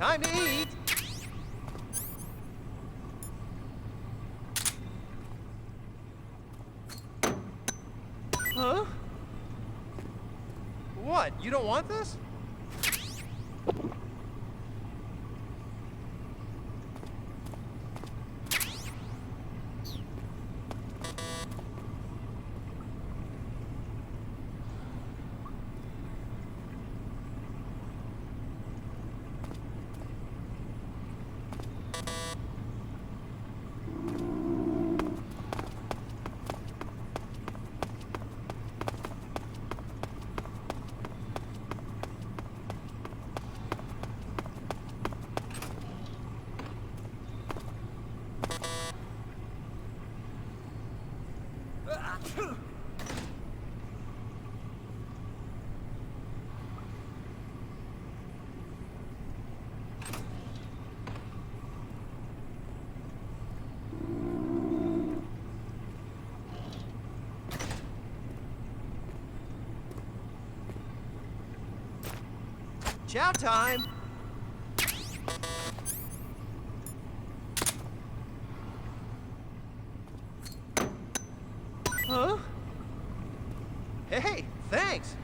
Time to eat! Huh? What? You don't want this? Chow time! Huh? Hey, thanks!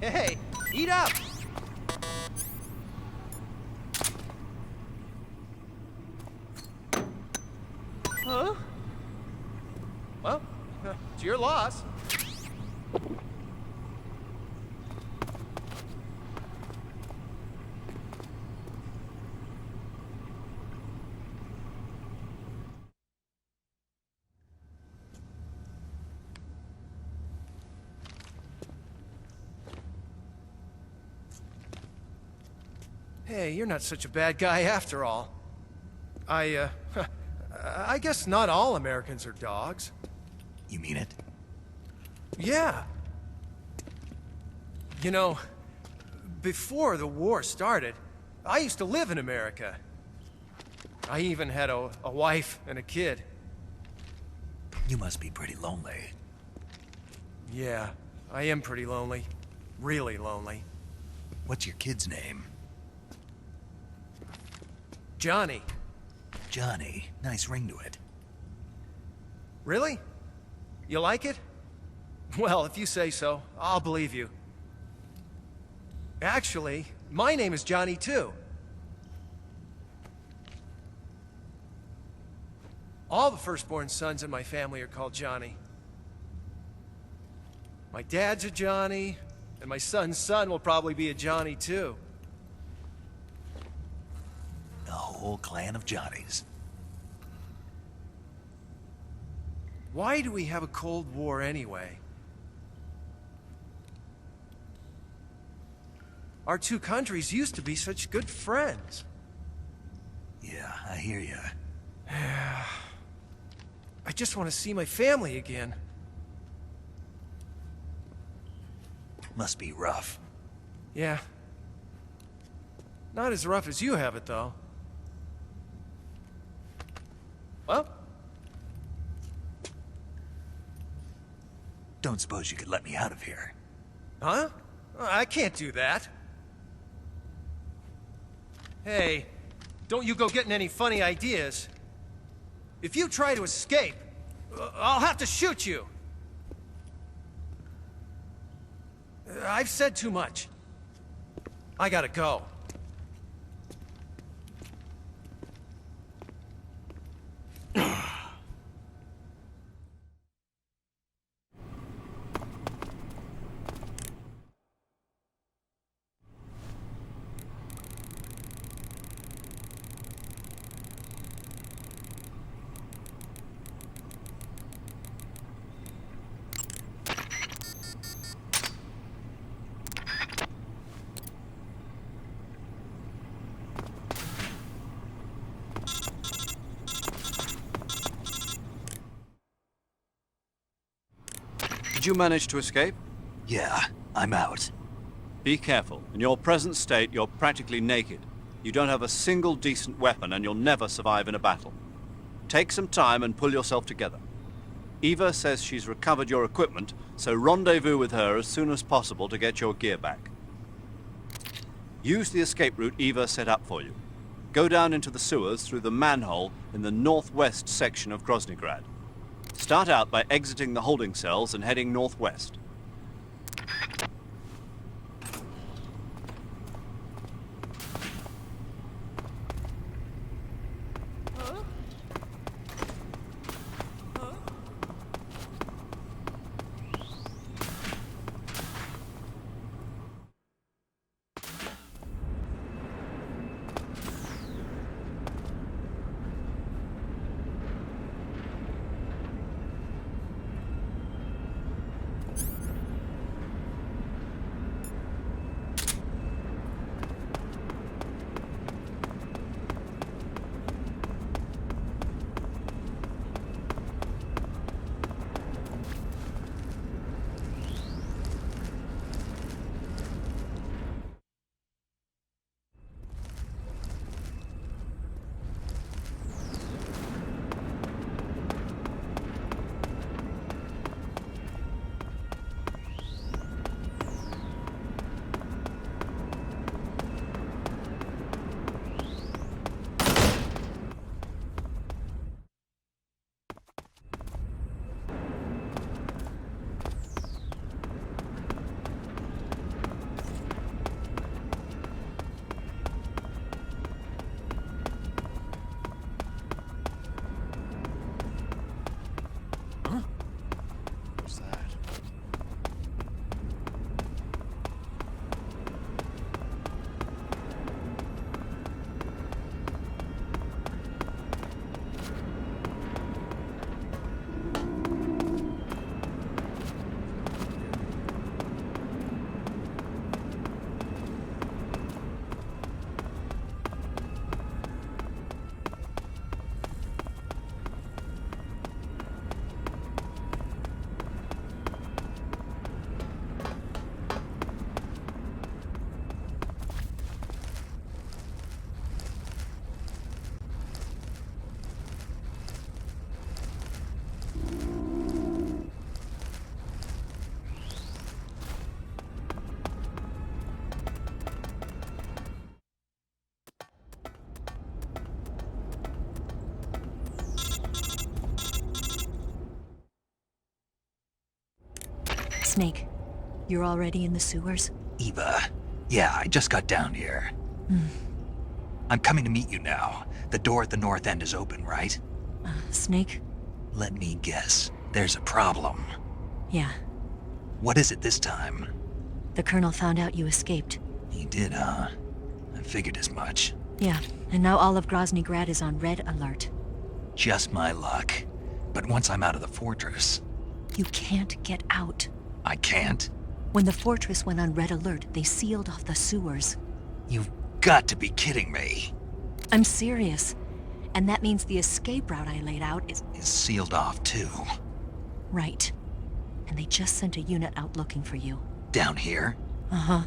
Hey, eat up! Huh? Well, it's your loss. Hey, you're not such a bad guy after all. I guess not all Americans are dogs. You mean it? Yeah. You know, before the war started, I used to live in America. I even had a wife and a kid. You must be pretty lonely. Yeah, I am pretty lonely. Really lonely. What's your kid's name? Johnny. Johnny. Nice ring to it. Really? You like it? Well, if you say so, I'll believe you. Actually, my name is Johnny too. All the firstborn sons in my family are called Johnny. My dad's a Johnny, and my son's son will probably be a Johnny too. A whole clan of Johnnies. Why do we have a Cold War anyway? Our two countries used to be such good friends. Yeah, I hear ya. I just want to see my family again. Must be rough. Yeah. Not as rough as you have it, though. Well? Don't suppose you could let me out of here? Huh? I can't do that. Hey, don't you go getting any funny ideas. If you try to escape, I'll have to shoot you. I've said too much. I gotta go. Did you manage to escape? Yeah, I'm out. Be careful. In your present state, you're practically naked. You don't have a single decent weapon, and you'll never survive in a battle. Take some time and pull yourself together. Eva says she's recovered your equipment, so rendezvous with her as soon as possible to get your gear back. Use the escape route Eva set up for you. Go down into the sewers through the manhole in the northwest section of Groznygrad. Start out by exiting the holding cells and heading northwest. What's that? Snake, you're already in the sewers? Eva. Yeah, I just got down here. I'm coming to meet you now. The door at the north end is open, right? Snake? Let me guess. There's a problem. Yeah. What is it this time? The Colonel found out you escaped. He did, huh? I figured as much. Yeah, and now all of Groznygrad is on red alert. Just my luck. But once I'm out of the fortress... You can't get out. I can't? When the fortress went on red alert, they sealed off the sewers. You've got to be kidding me. I'm serious. And that means the escape route I laid out is... Is sealed off, too. Right. And they just sent a unit out looking for you. Down here? Uh-huh.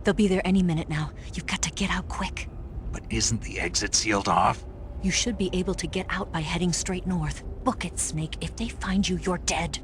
They'll be there any minute now. You've got to get out quick. But isn't the exit sealed off? You should be able to get out by heading straight north. Book it, Snake. If they find you, you're dead.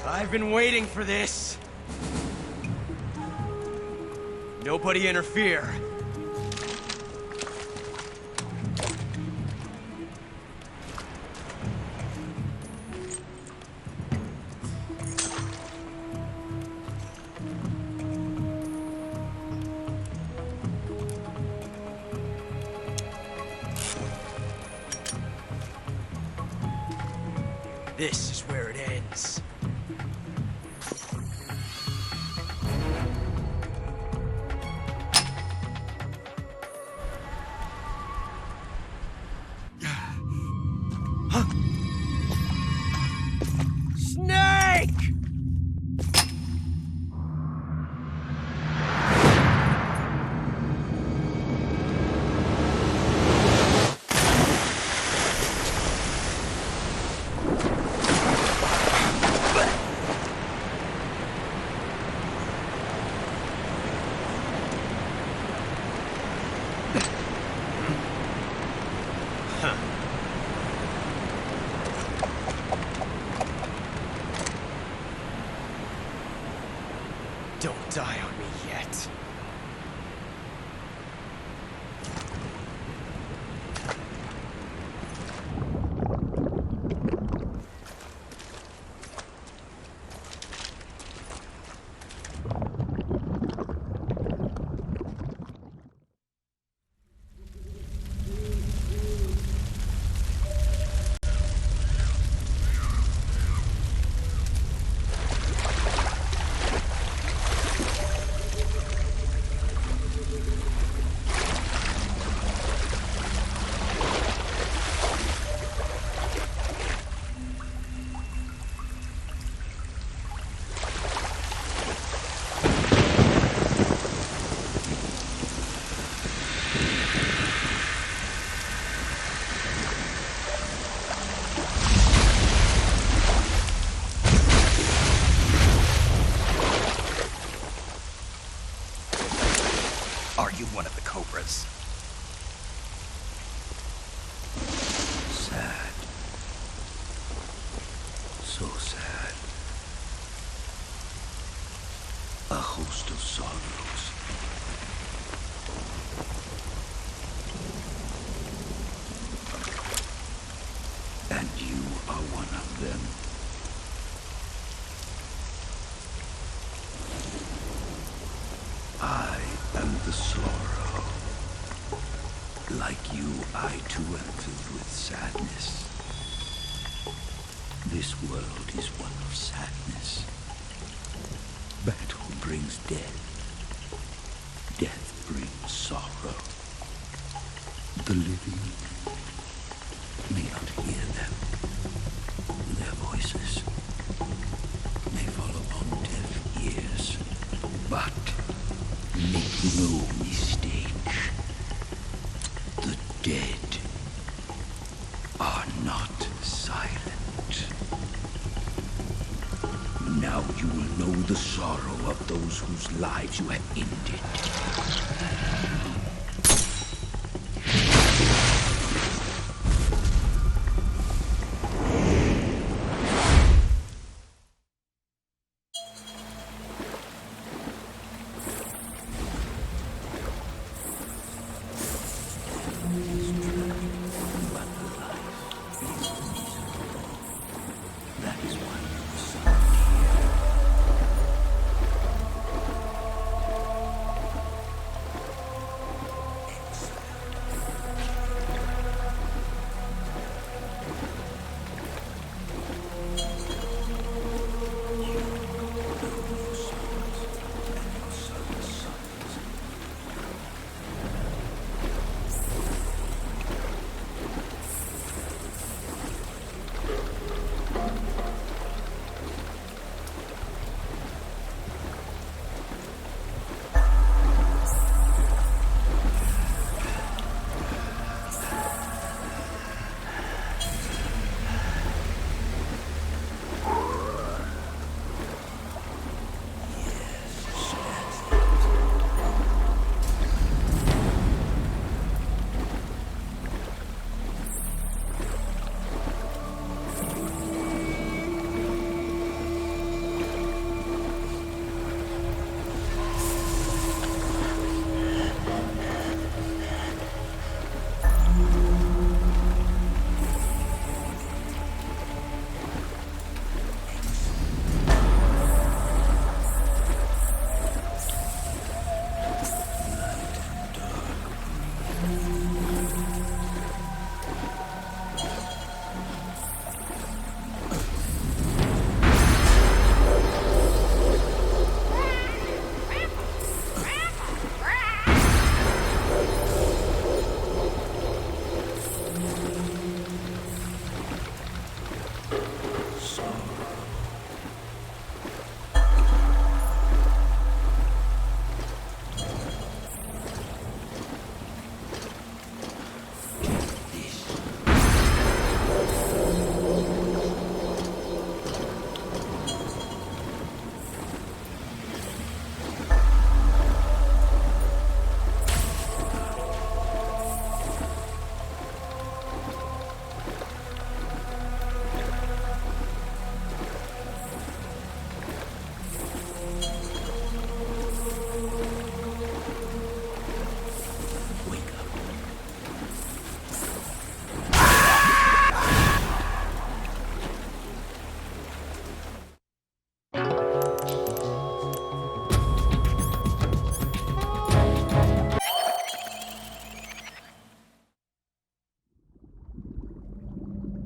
I've been waiting for this. Nobody interfere. This is where it ends. Snake! Don't die on me yet. Are you one of the Cobras? Sad. So sad. A host of sorrows. And you are one of them. I am the sorrow. Like you, I too am filled with sadness. This world is one of sadness. Battle brings death. Death brings sorrow. The living may not hear them. Their voices may fall upon deaf ears. But make no mistake. The dead are not silent. Now you will know the sorrow of those whose lives you have ended.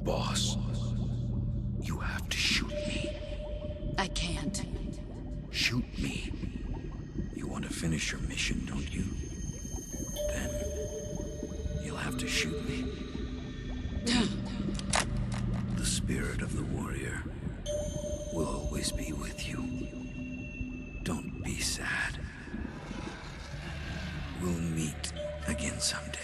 Boss, you have to shoot me. I can't. Shoot me. You want to finish your mission, don't you? Then you'll have to shoot me. The spirit of the warrior will always be with you. Don't be sad. We'll meet again someday.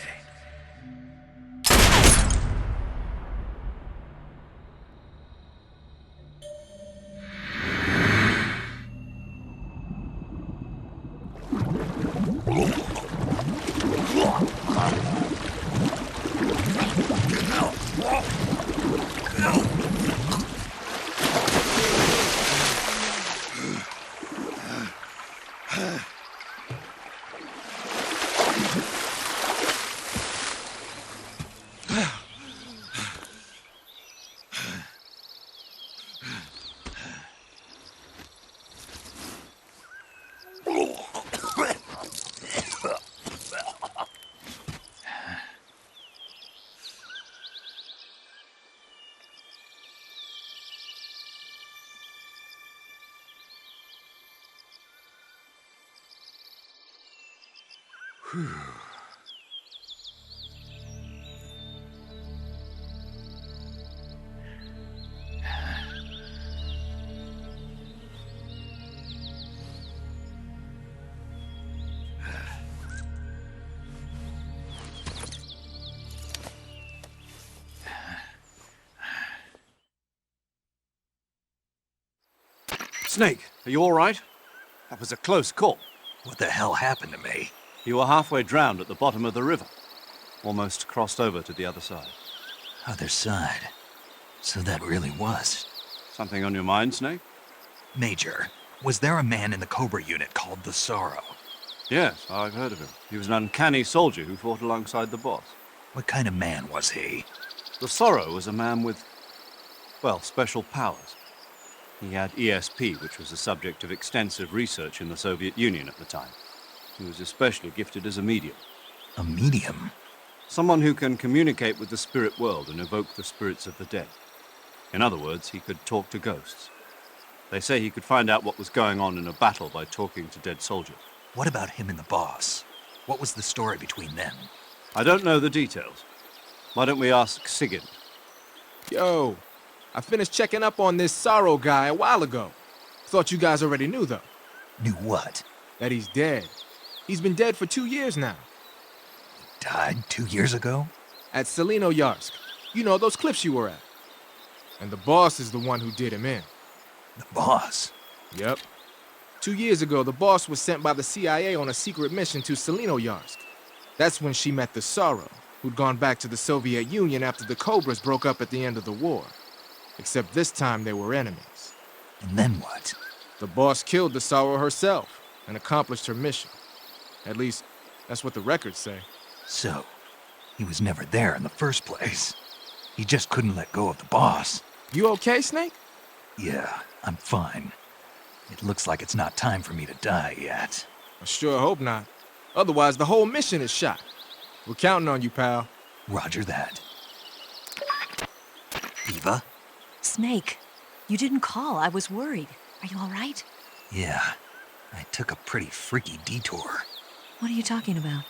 Snake, are you all right? That was a close call. What the hell happened to me? You were halfway drowned at the bottom of the river. Almost crossed over to the other side. Other side. So that really was. Something on your mind, Snake? Major, was there a man in the Cobra unit called the Sorrow? Yes, I've heard of him. He was an uncanny soldier who fought alongside the boss. What kind of man was he? The Sorrow was a man with, well, special powers. He had ESP, which was the subject of extensive research in the Soviet Union at the time. He was especially gifted as a medium. A medium? Someone who can communicate with the spirit world and evoke the spirits of the dead. In other words, he could talk to ghosts. They say he could find out what was going on in a battle by talking to dead soldiers. What about him and the boss? What was the story between them? I don't know the details. Why don't we ask Sigurd? Yo, I finished checking up on this Sorrow guy a while ago. Thought you guys already knew, though. Knew what? That he's dead. He's been dead for 2 years now. Died 2 years ago? At Selino-Yarsk. You know, those cliffs you were at. And the boss is the one who did him in. The boss? Yep. 2 years ago, the boss was sent by the CIA on a secret mission to Selino-Yarsk. That's when she met the Sorrow, who'd gone back to the Soviet Union after the Cobras broke up at the end of the war. Except this time they were enemies. And then what? The boss killed the Sorrow herself and accomplished her mission. At least, that's what the records say. So, he was never there in the first place. He just couldn't let go of the boss. You okay, Snake? Yeah, I'm fine. It looks like it's not time for me to die yet. I sure hope not. Otherwise, the whole mission is shot. We're counting on you, pal. Roger that. Eva? Snake, you didn't call. I was worried. Are you all right? Yeah, I took a pretty freaky detour. What are you talking about?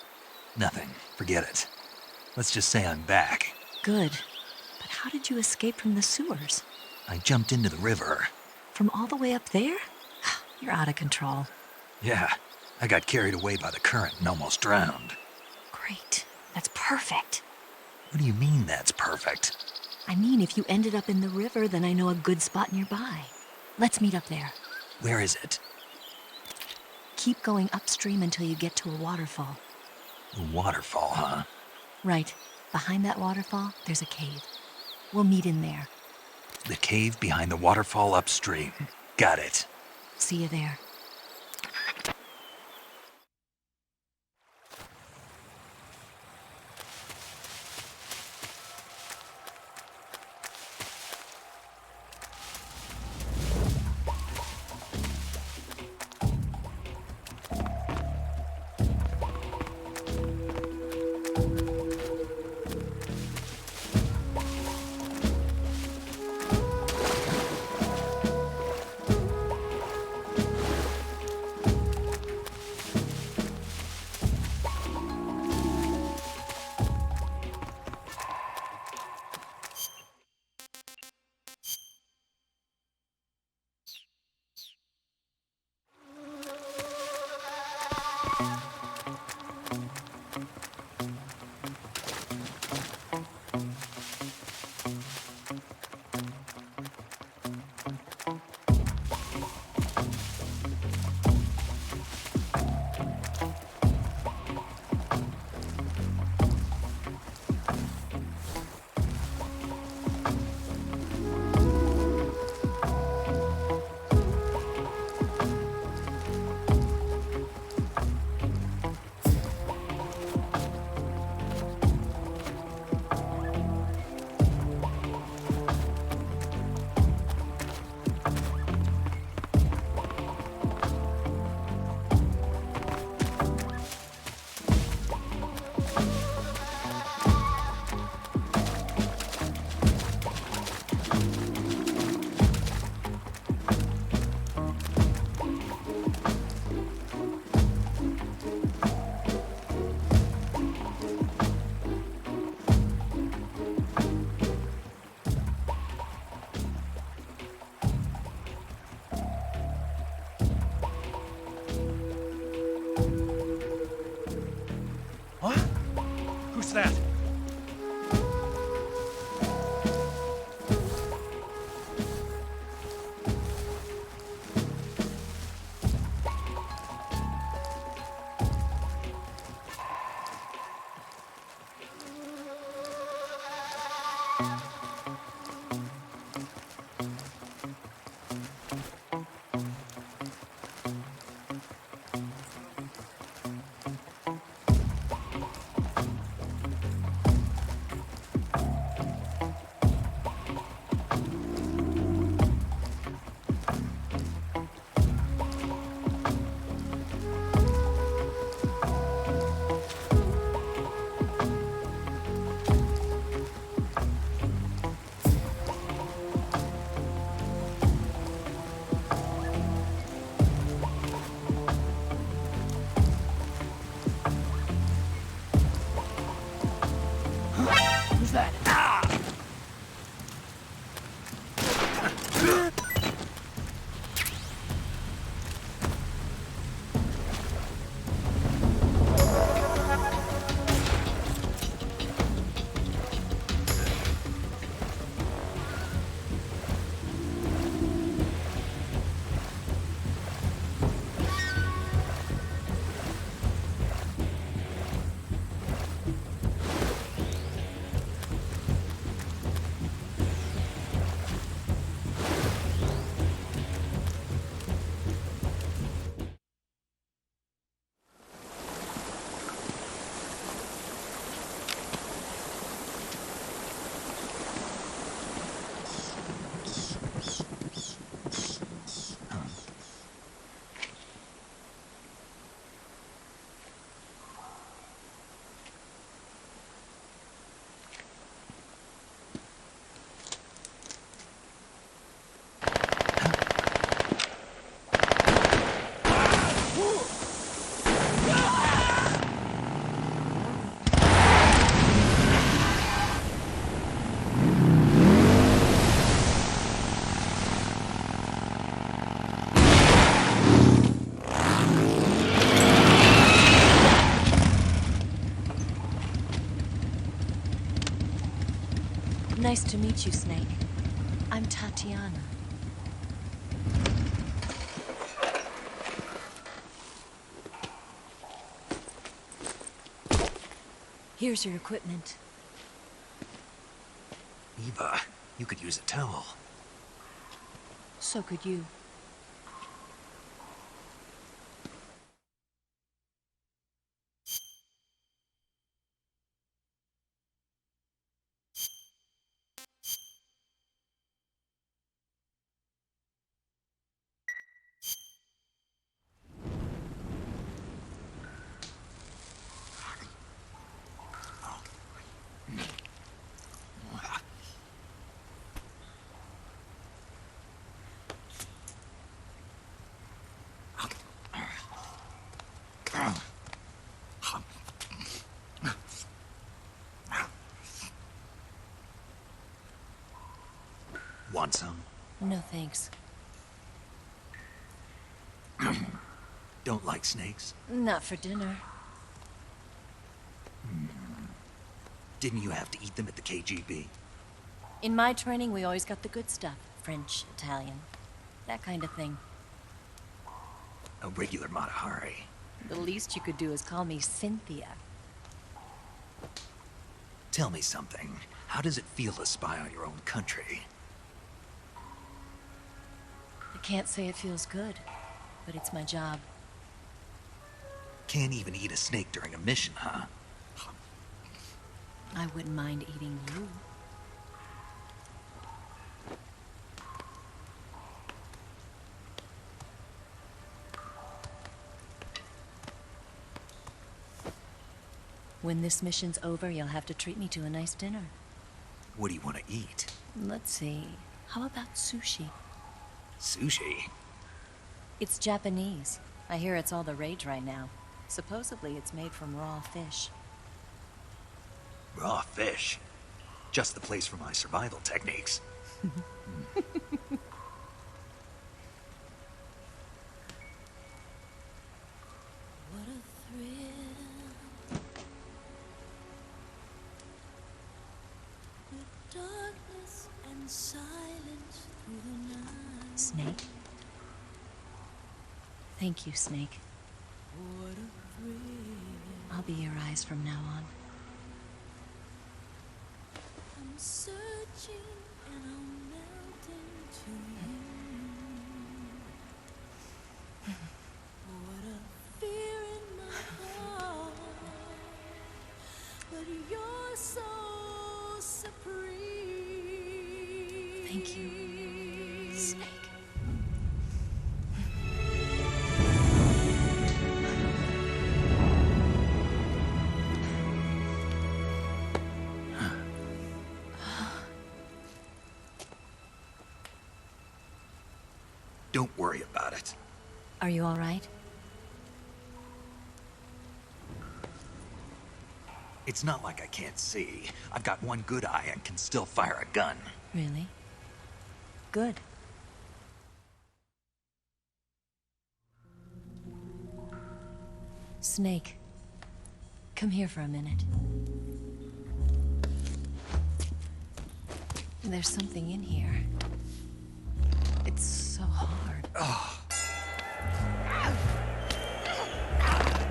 Nothing. Forget it. Let's just say I'm back. Good. But how did you escape from the sewers? I jumped into the river. From all the way up there? You're out of control. Yeah, I got carried away by the current and almost drowned. Great. That's perfect. What do you mean that's perfect? I mean, if you ended up in the river, then I know a good spot nearby. Let's meet up there. Where is it? Keep going upstream until you get to a waterfall. A waterfall, huh? Right. Behind that waterfall, there's a cave. We'll meet in there. The cave behind the waterfall upstream. Got it. See you there. was that? Ah! Nice to meet you, Snake. I'm Tatiana. Here's your equipment. Eva, you could use a towel. So could you. Want some? No thanks. Don't like snakes? Not for dinner. Didn't you have to eat them at the KGB? In my training, we always got the good stuff. French, Italian, that kind of thing. A regular Matahari. The least you could do is call me Cynthia. Tell me something. How does it feel to spy on your own country? I can't say it feels good, but it's my job. Can't even eat a snake during a mission, huh? I wouldn't mind eating you. When this mission's over, you'll have to treat me to a nice dinner. What do you want to eat? Let's see. How about sushi? Sushi? It's Japanese. I hear it's all the rage right now. Supposedly it's made from raw fish. Raw fish? Just the place for my survival techniques. What a thrill. With darkness and silence through the night. Snake? Thank you, Snake. What a thrill. I'll be your eyes from now on. I'm searching and I'm melting to you. What a fear in my heart, but you're so supreme. Thank you, Snake. Don't worry about it. Are you all right? It's not like I can't see. I've got one good eye and can still fire a gun. Really? Good. Snake, come here for a minute. There's something in here. It's so hard.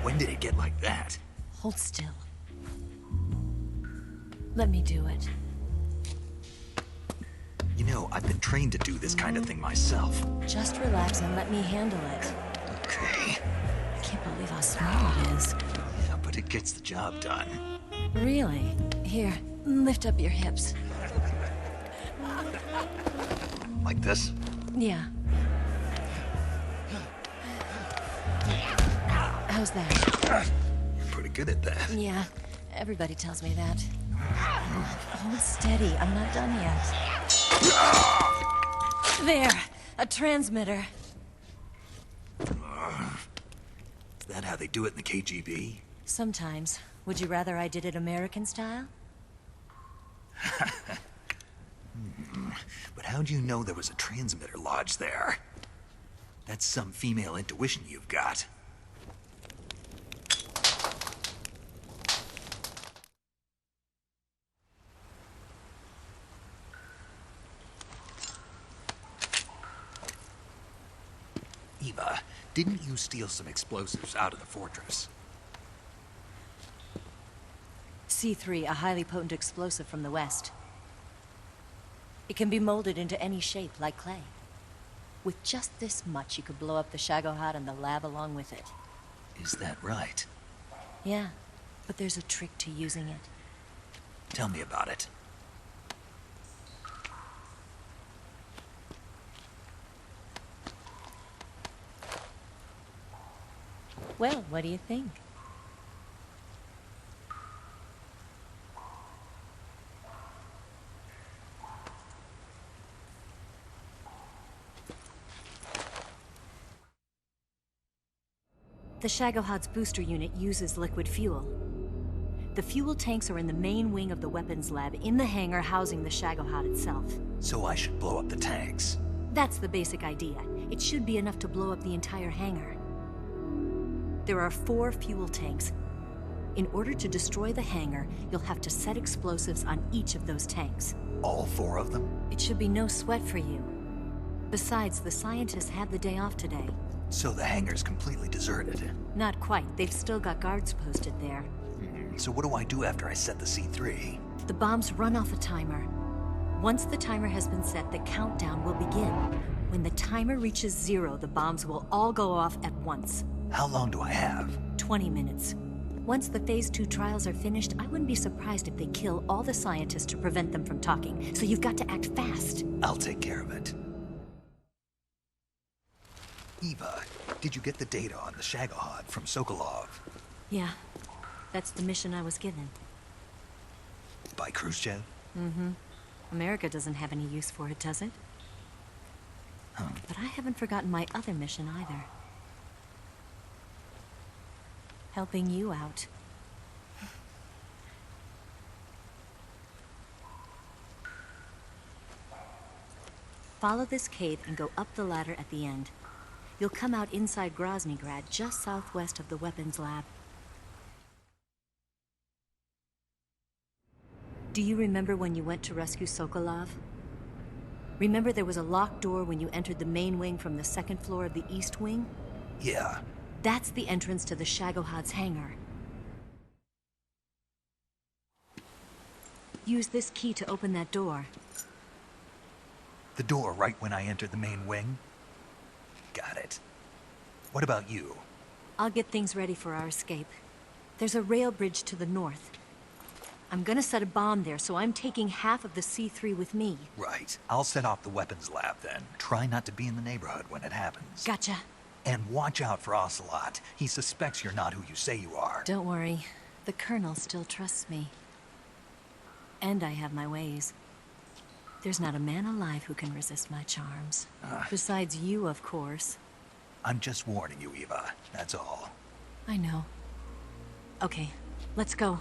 When did it get like that? Hold still. Let me do it. You know, I've been trained to do this kind of thing myself. Just relax and let me handle it. Okay. I can't believe how small it is. Yeah, but it gets the job done. Really? Here, lift up your hips. Like this? Yeah. How's that? You're pretty good at that. Yeah, everybody tells me that. Hold steady, I'm not done yet. There, a transmitter. Is that how they do it in the KGB? Sometimes. Would you rather I did it American style? But how'd you know there was a transmitter lodged there? That's some female intuition you've got. Eva, didn't you steal some explosives out of the fortress? C3, a highly potent explosive from the west. It can be molded into any shape, like clay. With just this much, you could blow up the Shagohod and the lab along with it. Is that right? Yeah, but there's a trick to using it. Tell me about it. Well, what do you think? The Shagohod's booster unit uses liquid fuel. The fuel tanks are in the main wing of the weapons lab in the hangar housing the Shagohod itself. So I should blow up the tanks. That's the basic idea. It should be enough to blow up the entire hangar. There are 4 fuel tanks. In order to destroy the hangar, you'll have to set explosives on each of those tanks. All 4 of them? It should be no sweat for you. Besides, the scientists had the day off today. So the hangar's completely deserted. Not quite. They've still got guards posted there. So what do I do after I set the C3? The bombs run off a timer. Once the timer has been set, the countdown will begin. When the timer reaches 0, the bombs will all go off at once. How long do I have? 20 minutes. Once the Phase 2 trials are finished, I wouldn't be surprised if they kill all the scientists to prevent them from talking. So you've got to act fast. I'll take care of it. Eva, did you get the data on the Shagohod from Sokolov? Yeah, that's the mission I was given. By Khrushchev? America doesn't have any use for it, does it? But I haven't forgotten my other mission either. Helping you out. Follow this cave and go up the ladder at the end. You'll come out inside Groznygrad, just southwest of the weapons lab. Do you remember when you went to rescue Sokolov? Remember there was a locked door when you entered the main wing from the 2nd floor of the east wing? Yeah. That's the entrance to the Shagohod's hangar. Use this key to open that door. The door right when I entered the main wing? Got it. What about you? I'll get things ready for our escape. There's a rail bridge to the north. I'm gonna set a bomb there, so I'm taking half of the C3 with me. Right. I'll set off the weapons lab then. Try not to be in the neighborhood when it happens. Gotcha. And watch out for Ocelot. He suspects you're not who you say you are. Don't worry. The Colonel still trusts me. And I have my ways. There's not a man alive who can resist my charms. Besides you, of course. I'm just warning you, Eva. That's all. I know. Okay, let's go.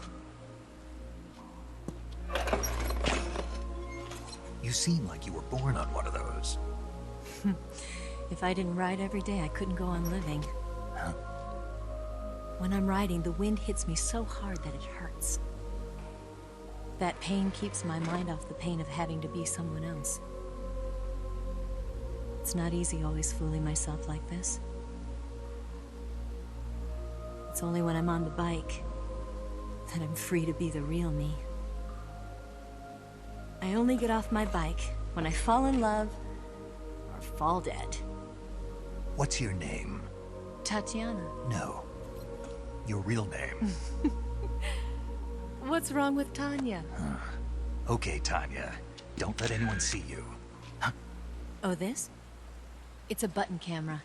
You seem like you were born on one of those. If I didn't ride every day, I couldn't go on living. Huh? When I'm riding, the wind hits me so hard that it hurts. That pain keeps my mind off the pain of having to be someone else. It's not easy always fooling myself like this. It's only when I'm on the bike that I'm free to be the real me. I only get off my bike when I fall in love or fall dead. What's your name? Tatiana. No. Your real name. What's wrong with Tanya? Okay, Tanya. Don't let anyone see you. Oh, this? It's a button camera.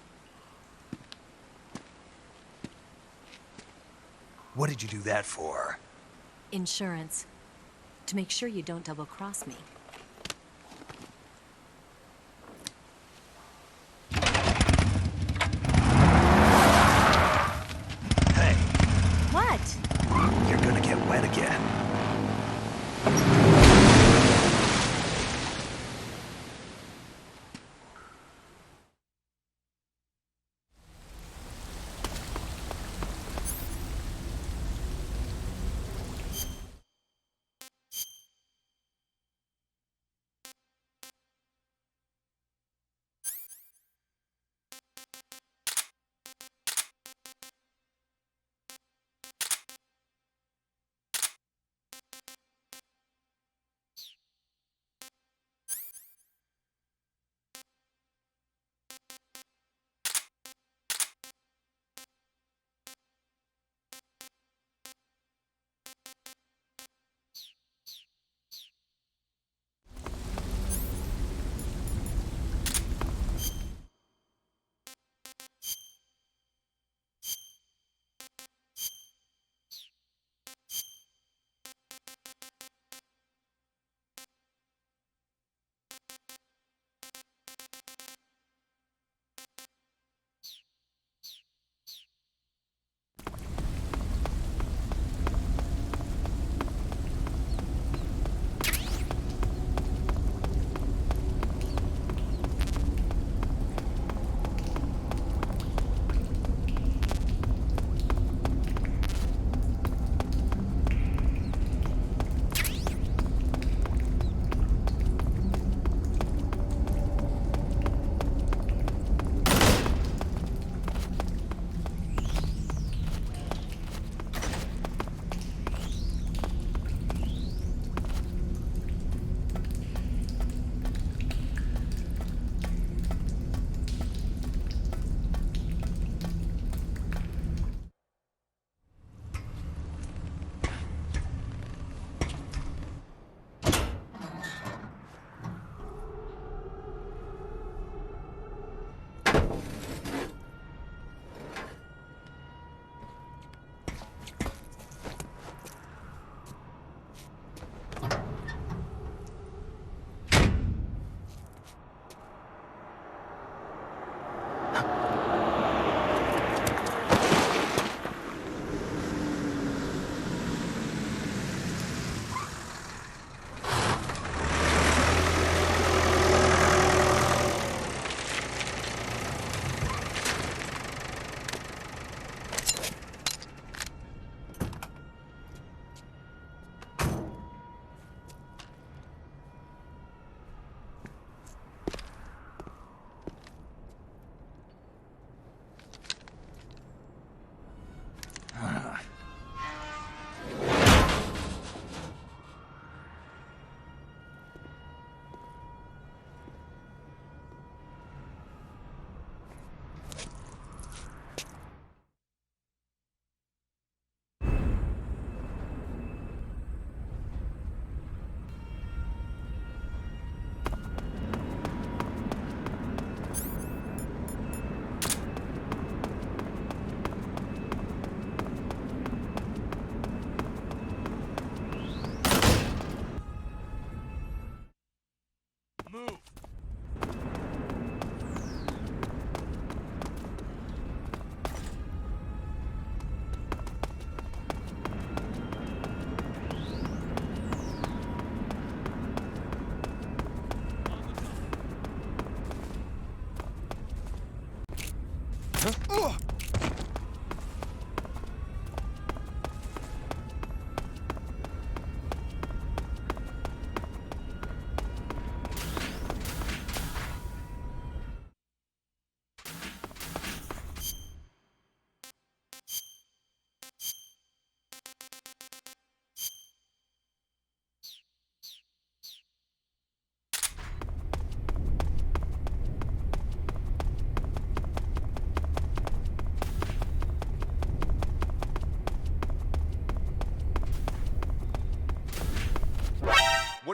What did you do that for? Insurance. To make sure you don't double-cross me. Hey, What? you're gonna get wet again.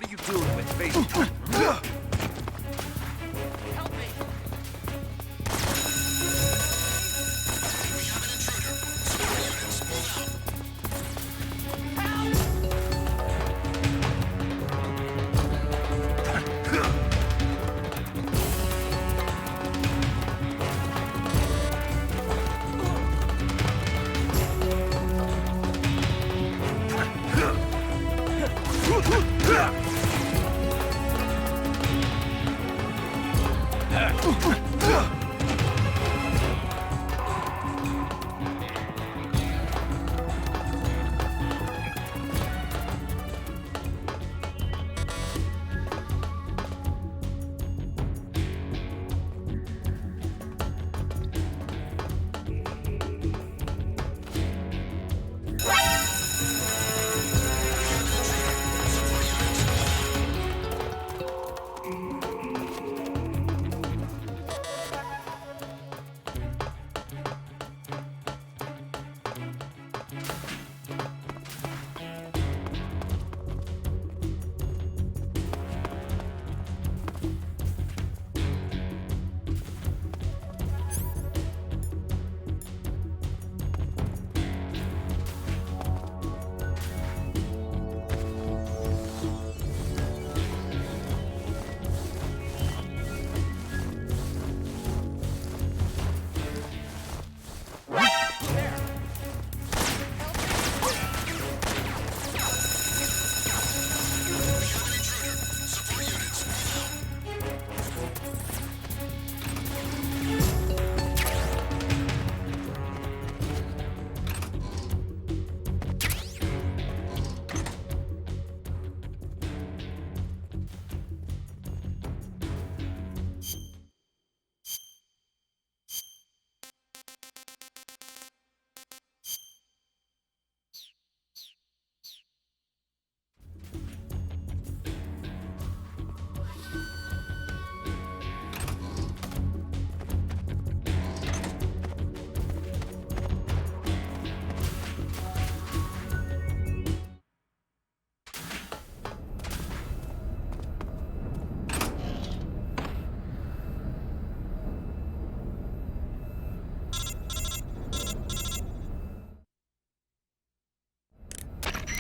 What are you doing with face?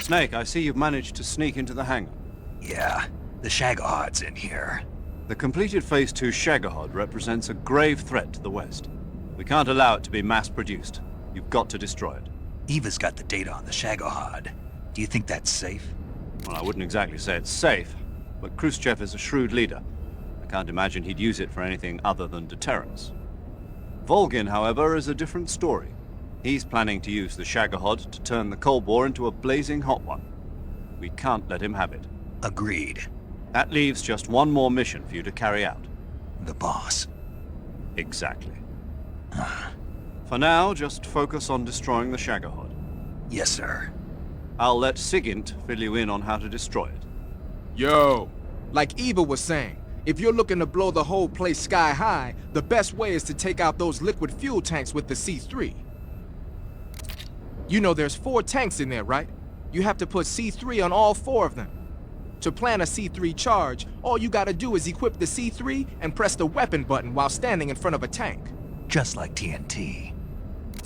Snake, I see you've managed to sneak into the hangar. Yeah, the Shagahod's in here. The completed Phase 2 Shagahod represents a grave threat to the West. We can't allow it to be mass-produced. You've got to destroy it. Eva's got the data on the Shagahod. Do you think that's safe? Well, I wouldn't exactly say it's safe, but Khrushchev is a shrewd leader. I can't imagine he'd use it for anything other than deterrence. Volgin, however, is a different story. He's planning to use the Shagahod to turn the Cold War into a blazing hot one. We can't let him have it. Agreed. That leaves just one more mission for you to carry out. The boss. Exactly. For now, just focus on destroying the Shagahod. Yes, sir. I'll let Sigint fill you in on how to destroy it. Yo, like Eva was saying, if you're looking to blow the whole place sky high, the best way is to take out those liquid fuel tanks with the C3. You know there's 4 tanks in there, right? You have to put C3 on all 4 of them. To plan a C3 charge, all you gotta do is equip the C3 and press the weapon button while standing in front of a tank. Just like TNT.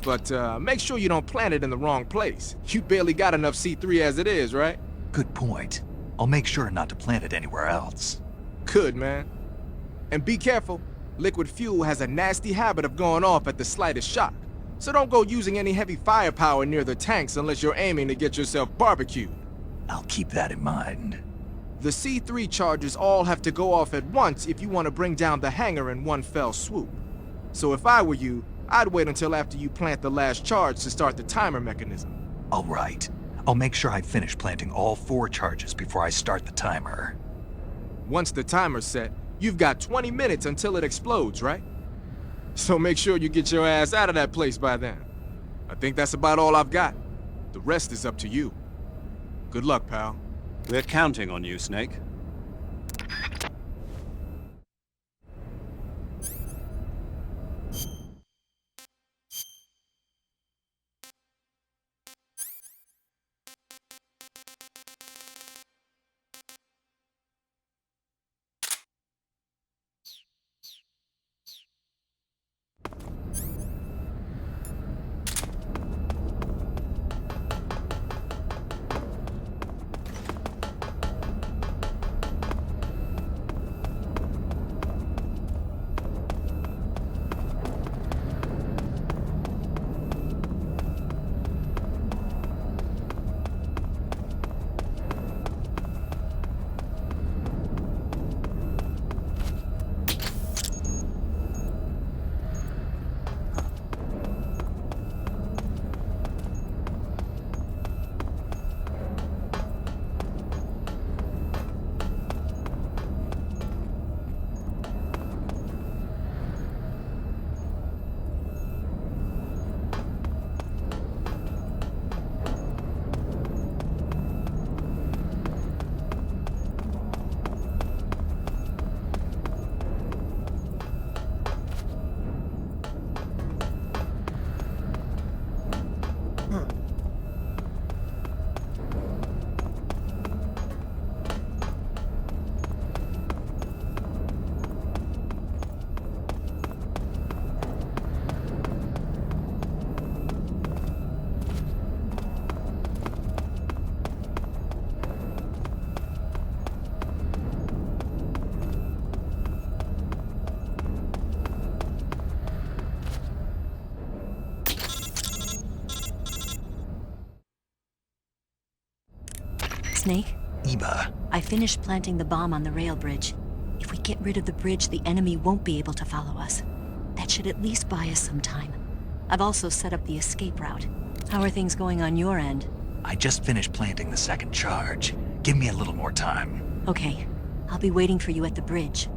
But make sure you don't plant it in the wrong place. You barely got enough C3 as it is, right? Good point. I'll make sure not to plant it anywhere else. Good, man. And be careful. Liquid fuel has a nasty habit of going off at the slightest shock. So don't go using any heavy firepower near the tanks unless you're aiming to get yourself barbecued. I'll keep that in mind. The C3 charges all have to go off at once if you want to bring down the hangar in one fell swoop. So if I were you, I'd wait until after you plant the last charge to start the timer mechanism. All right. I'll make sure I finish planting all 4 charges before I start the timer. Once the timer's set, you've got 20 minutes until it explodes, right? So make sure you get your ass out of that place by then. I think that's about all I've got. The rest is up to you. Good luck, pal. We're counting on you, Snake. Snake? Eva, I finished planting the bomb on the rail bridge. If we get rid of the bridge, the enemy won't be able to follow us. That should at least buy us some time. I've also set up the escape route. How are things going on your end? I just finished planting the second charge. Give me a little more time. Okay. I'll be waiting for you at the bridge.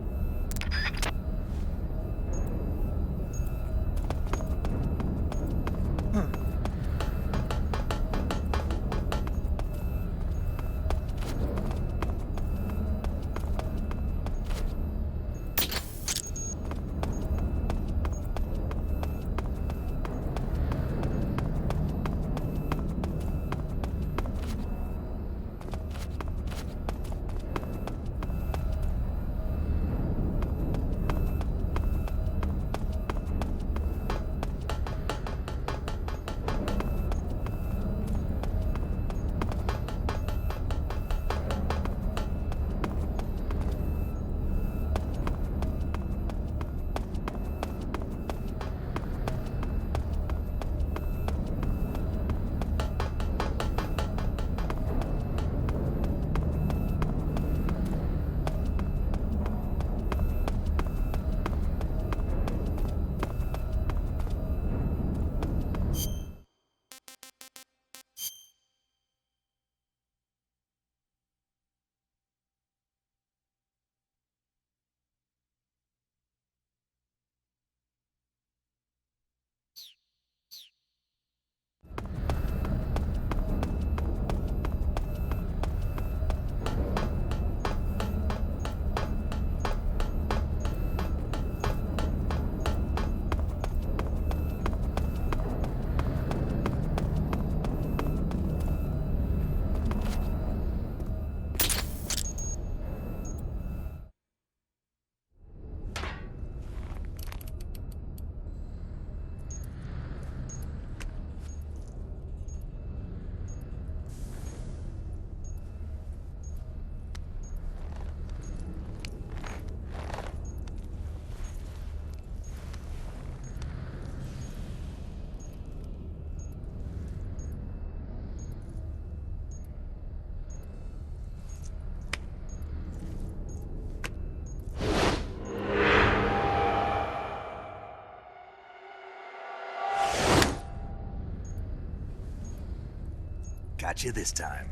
Got you this time.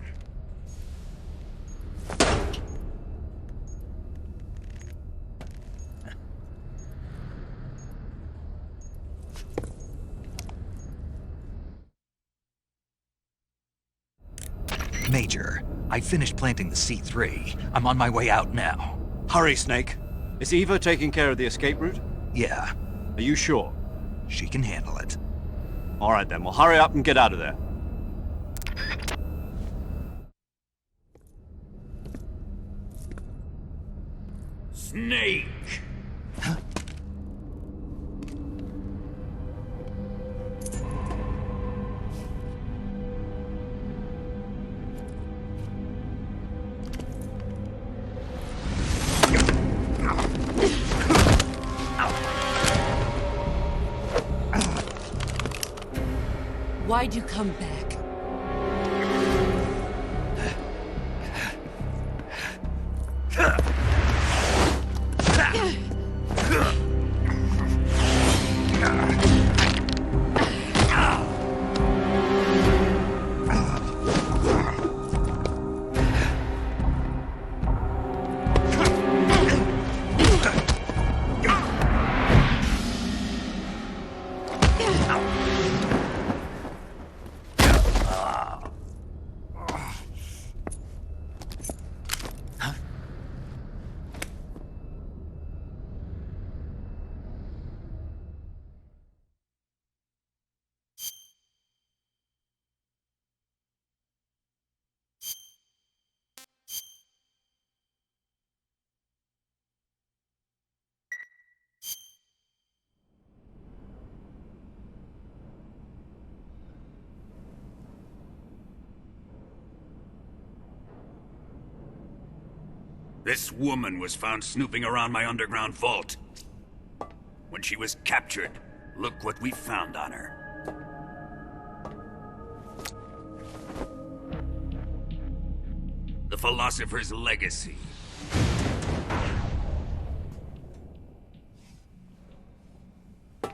Major, I finished planting the C3. I'm on my way out now. Hurry, Snake. Is Eva taking care of the escape route? Yeah, Are you sure? she can handle it. All right then, well hurry up and get out of there. Snake! Why'd you come back? This woman was found snooping around my underground vault. When she was captured, look what we found on her. Philosopher's legacy.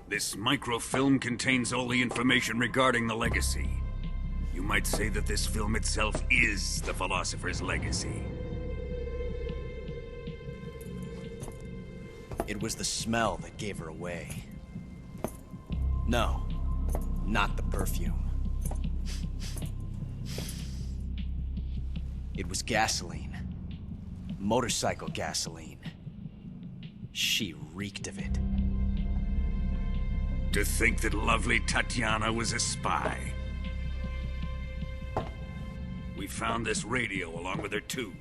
This microfilm contains all the information regarding the legacy. You might say that this film itself is the Philosopher's legacy. It was the smell that gave her away. No, not the perfume. It was gasoline. Motorcycle gasoline. She reeked of it. To think that lovely Tatiana was a spy. We found this radio along with her too.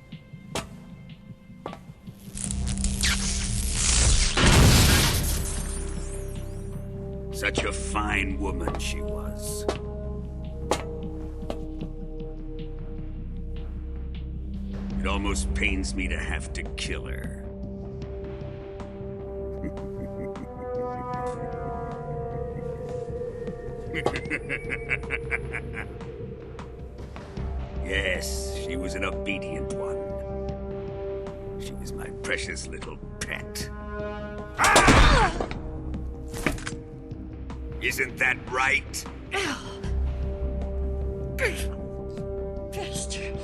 Such a fine woman she was. It almost pains me to have to kill her. Yes, she was an obedient one. She was my precious little pet. Ah! Isn't that right? Bastard.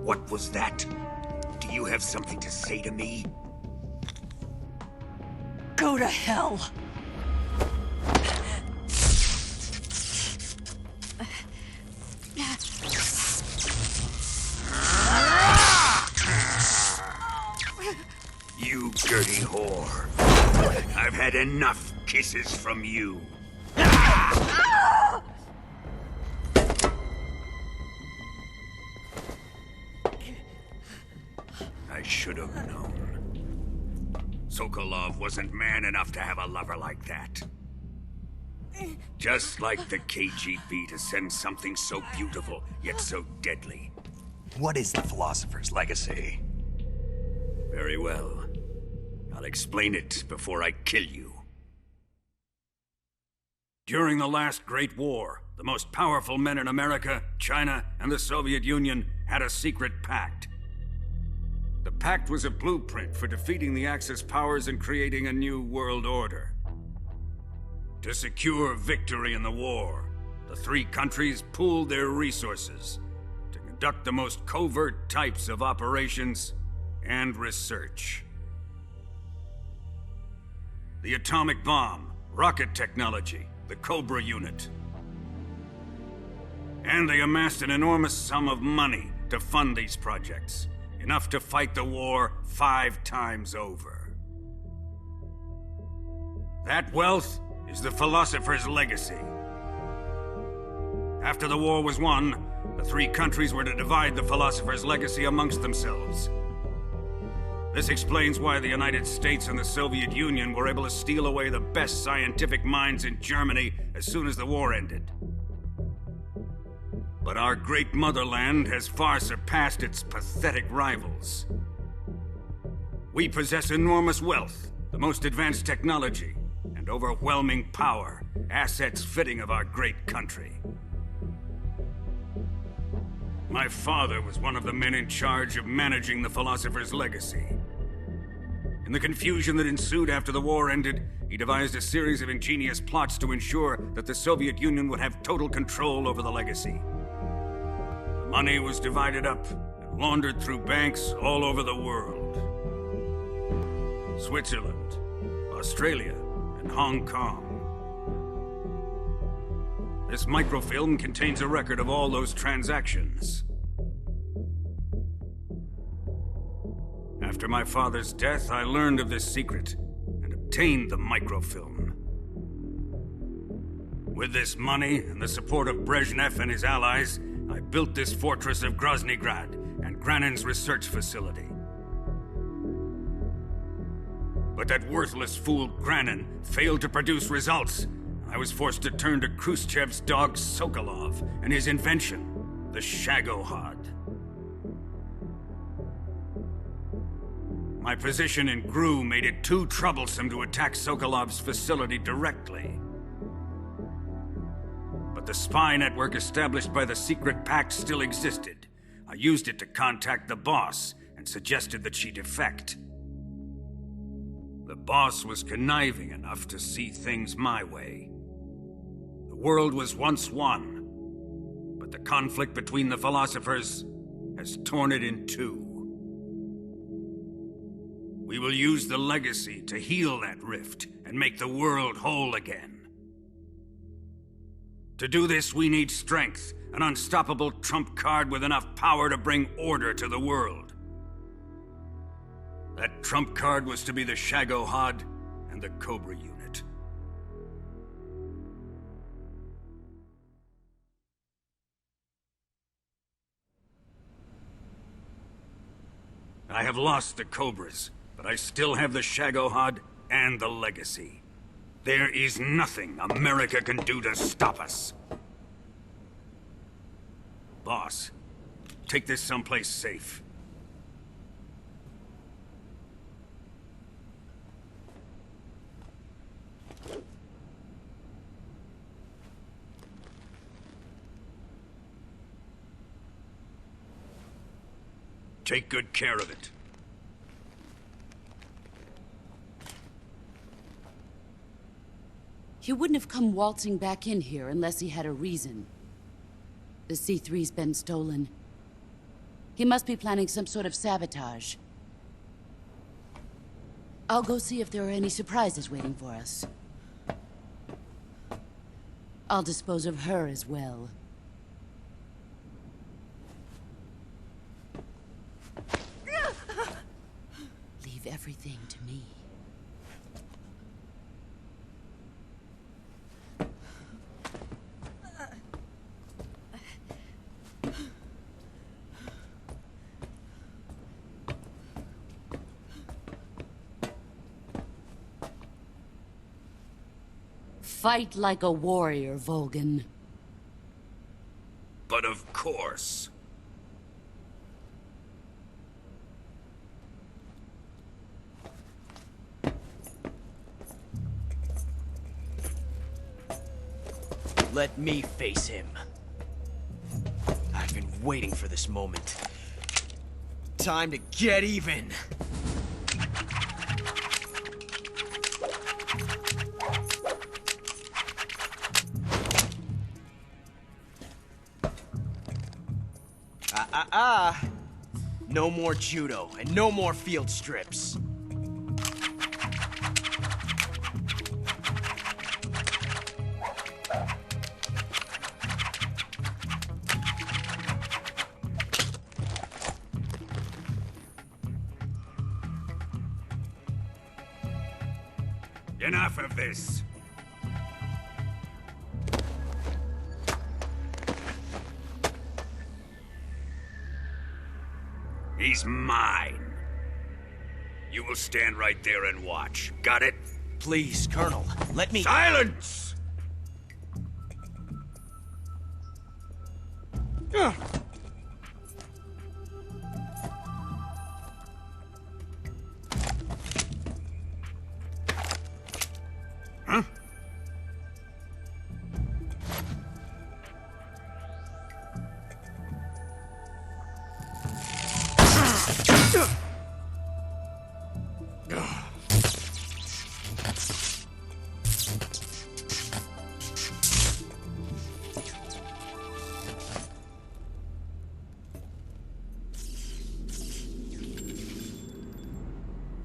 What was that? Do you have something to say to me? Go to hell. You dirty whore. I've had enough kisses from you. I should have known. Sokolov wasn't man enough to have a lover like that. Just like the KGB to send something so beautiful, yet so deadly. What is the Philosopher's legacy? Very well. I'll explain it before I kill you. During the last Great War, the most powerful men in America, China, and the Soviet Union had a secret pact. The pact was a blueprint for defeating the Axis powers and creating a new world order. To secure victory in the war, the three countries pooled their resources to conduct the most covert types of operations and research. The atomic bomb, rocket technology, the Cobra unit. And they amassed an enormous sum of money to fund these projects, enough to fight the war 5 times over. That wealth is the Philosopher's legacy. After the war was won, the three countries were to divide the Philosopher's legacy amongst themselves. This explains why the United States and the Soviet Union were able to steal away the best scientific minds in Germany as soon as the war ended. But our great motherland has far surpassed its pathetic rivals. We possess enormous wealth, the most advanced technology, and overwhelming power, assets fitting of our great country. My father was one of the men in charge of managing the Philosopher's legacy. In the confusion that ensued after the war ended, he devised a series of ingenious plots to ensure that the Soviet Union would have total control over the legacy. The money was divided up and laundered through banks all over the world. Switzerland, Australia, and Hong Kong. This microfilm contains a record of all those transactions. After my father's death, I learned of this secret and obtained the microfilm. With this money and the support of Brezhnev and his allies, I built this fortress of Groznygrad and Granin's research facility. But that worthless fool Granin failed to produce results. I was forced to turn to Khrushchev's dog Sokolov and his invention, the Shagohod. My position in GRU made it too troublesome to attack Sokolov's facility directly. But the spy network established by the secret pact still existed, I used it to contact the boss and suggested that she defect. The boss was conniving enough to see things my way. The world was once one, but the conflict between the philosophers has torn it in two. We will use the legacy to heal that rift and make the world whole again. To do this, we need strength, an unstoppable trump card with enough power to bring order to the world. That trump card was to be the Shagohod and the Cobra unit. I have lost the Cobras, but I still have the Shagohod and the legacy. There is nothing America can do to stop us. Boss, take this someplace safe. Take good care of it. He wouldn't have come waltzing back in here unless he had a reason. The C3's been stolen. He must be planning some sort of sabotage. I'll go see if there are any surprises waiting for us. I'll dispose of her as well. Leave everything to me. Fight like a warrior, Volgan. But of course. Let me face him. I've been waiting for this moment. Time to get even. No more judo, and no more field strips. Enough of this. He's mine. You will stand right there and watch. Got it? Please, Colonel, let me— Silence! Huh?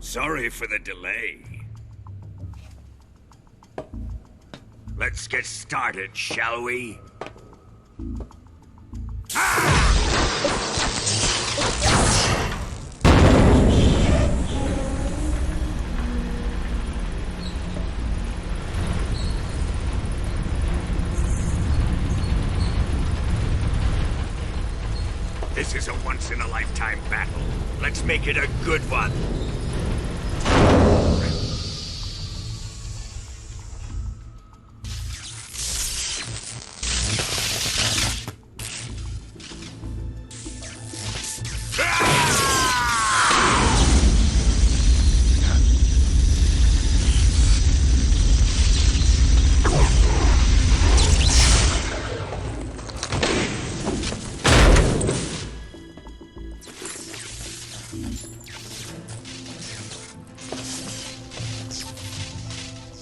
Sorry for the delay. Let's get started, shall we? This is a once-in-a-lifetime battle. Let's make it a good one.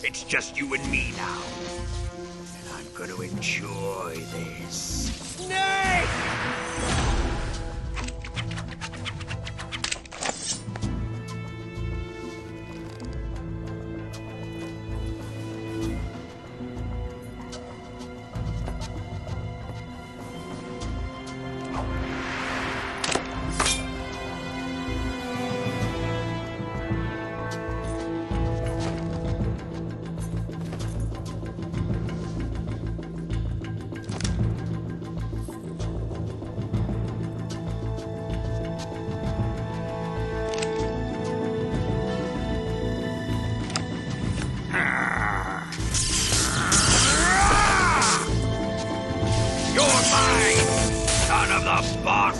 It's just you and me now. And I'm gonna enjoy this. Snake! You're mine, son of the boss!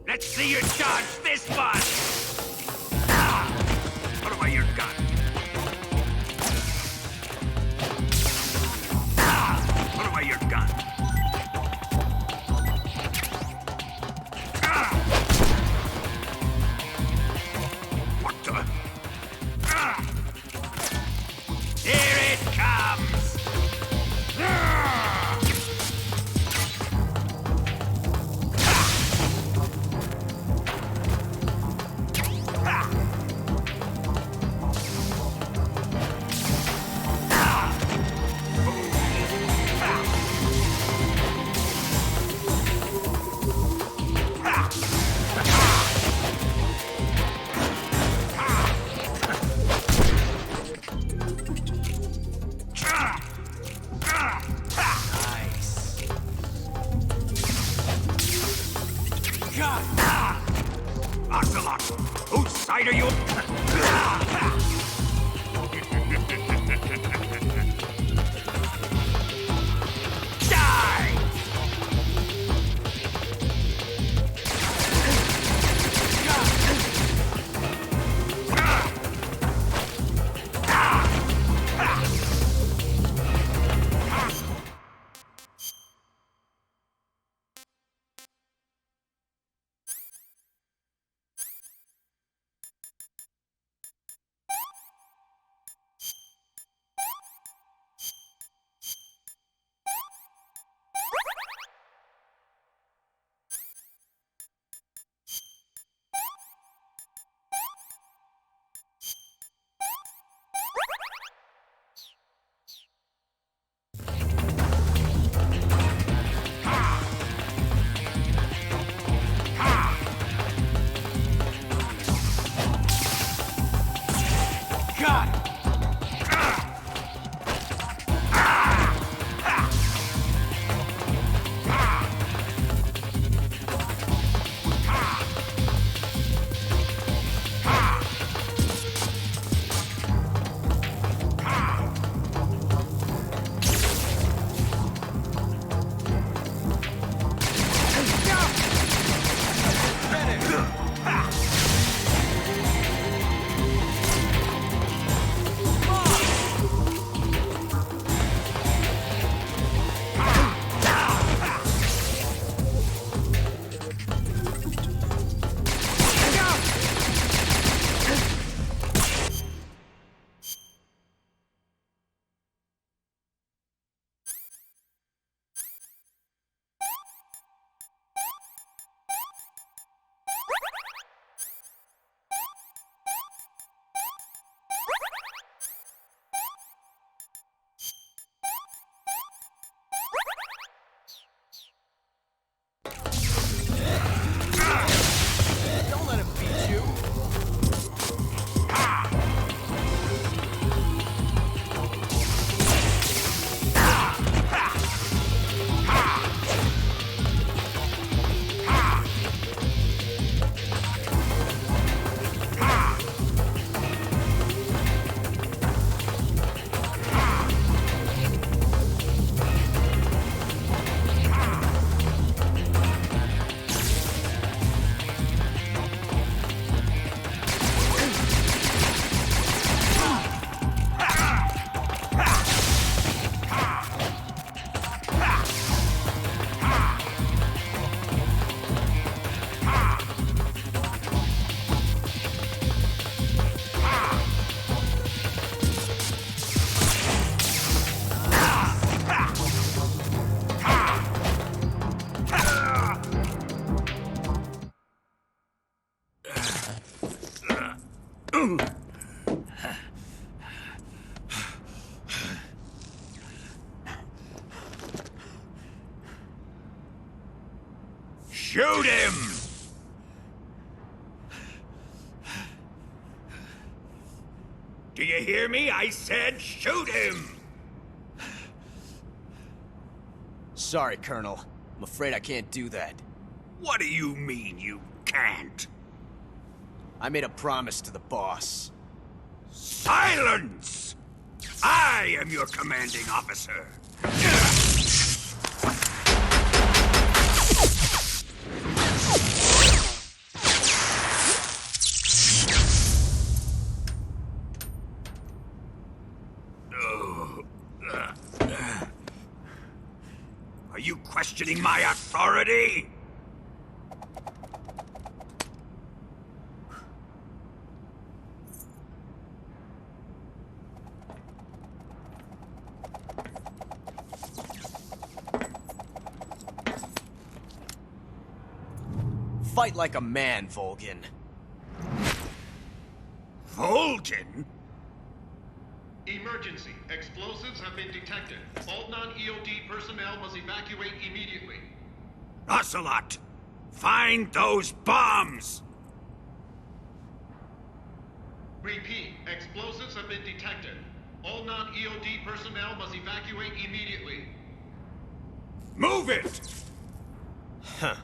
Let's see you charge this one! Put away your gun. Put away your gun. What the? Here it comes! Ocelot, whose side are you? Die! Shoot him! Do you hear me? I said shoot him! Sorry, Colonel. I'm afraid I can't do that. What do you mean you can't? I made a promise to the boss. Silence! I am your commanding officer. Are you questioning my authority? Fight like a man, Volgin. Volgin? Emergency. Explosives have been detected. All non-EOD personnel must evacuate immediately. Ocelot! Find those bombs! Repeat. Explosives have been detected. All non-EOD personnel must evacuate immediately. Move it! Huh.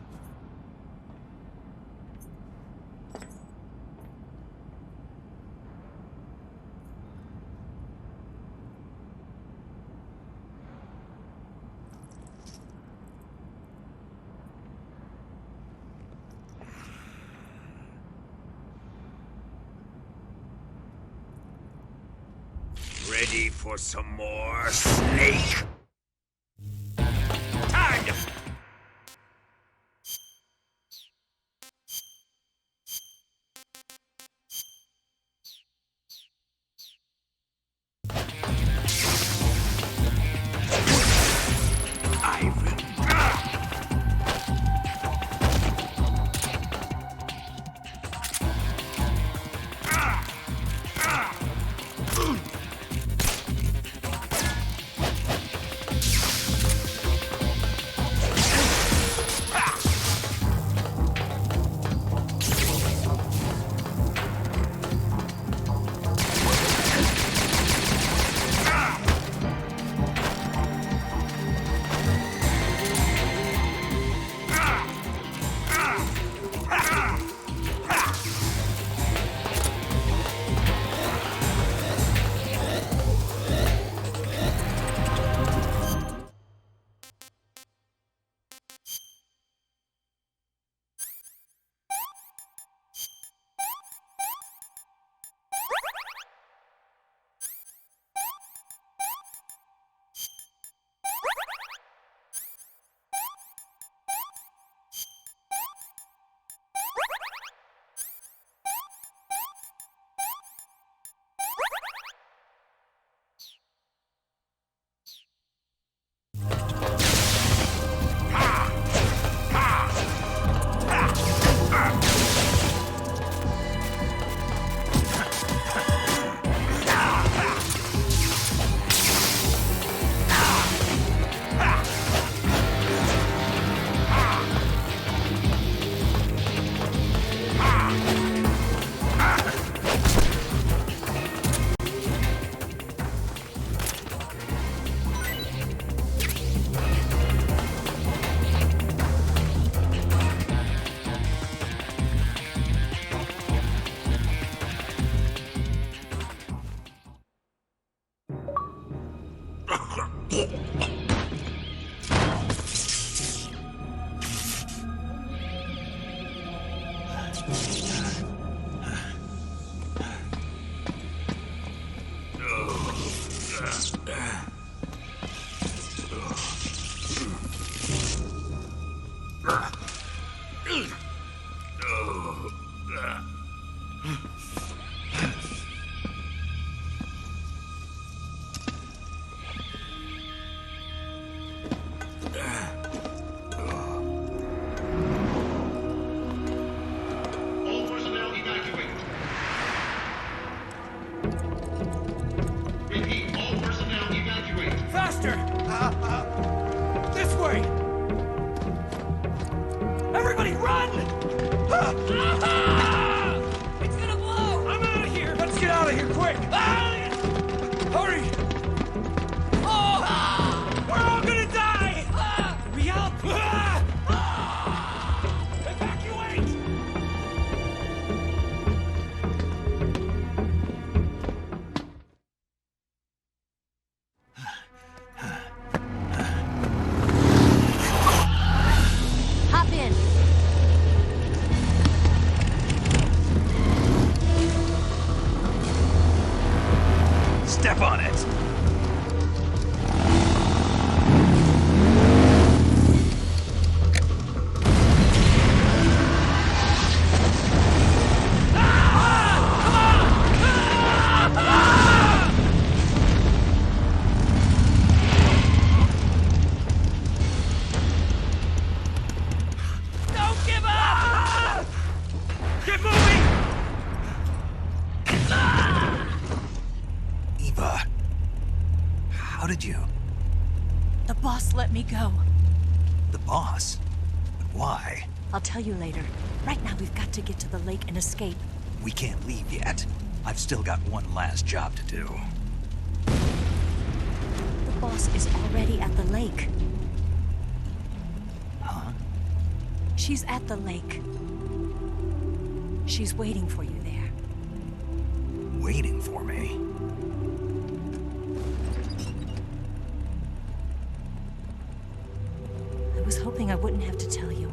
Ready for some more, Snake? Time to... It's gonna blow! I'm out of here! Let's get out of here, quick! Hurry! We're all gonna die! We help! Evacuate! Hop in. Step on it! Don't give up! Get moving! Eva, how did you... The boss let me go. The boss? But why? I'll tell you later. Right now, we've got to get to the lake and escape. We can't leave yet. I've still got one last job to do. The boss is already at the lake. Huh? She's at the lake. She's waiting for you there. Waiting for me? I was hoping I wouldn't have to tell you.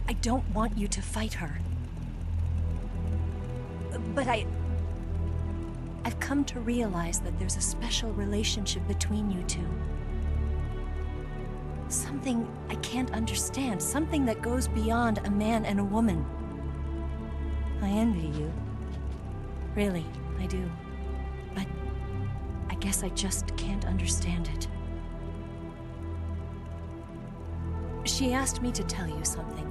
I don't want you to fight her. But I've come to realize that there's a special relationship between you two. Something I can't understand. Something that goes beyond a man and a woman. I envy you. Really, I do. But I guess I just can't understand it. She asked me to tell you something.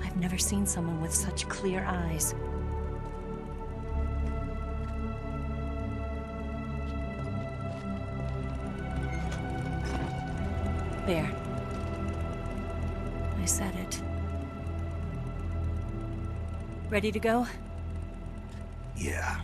I've never seen someone with such clear eyes. There. I said it. Ready to go? Yeah.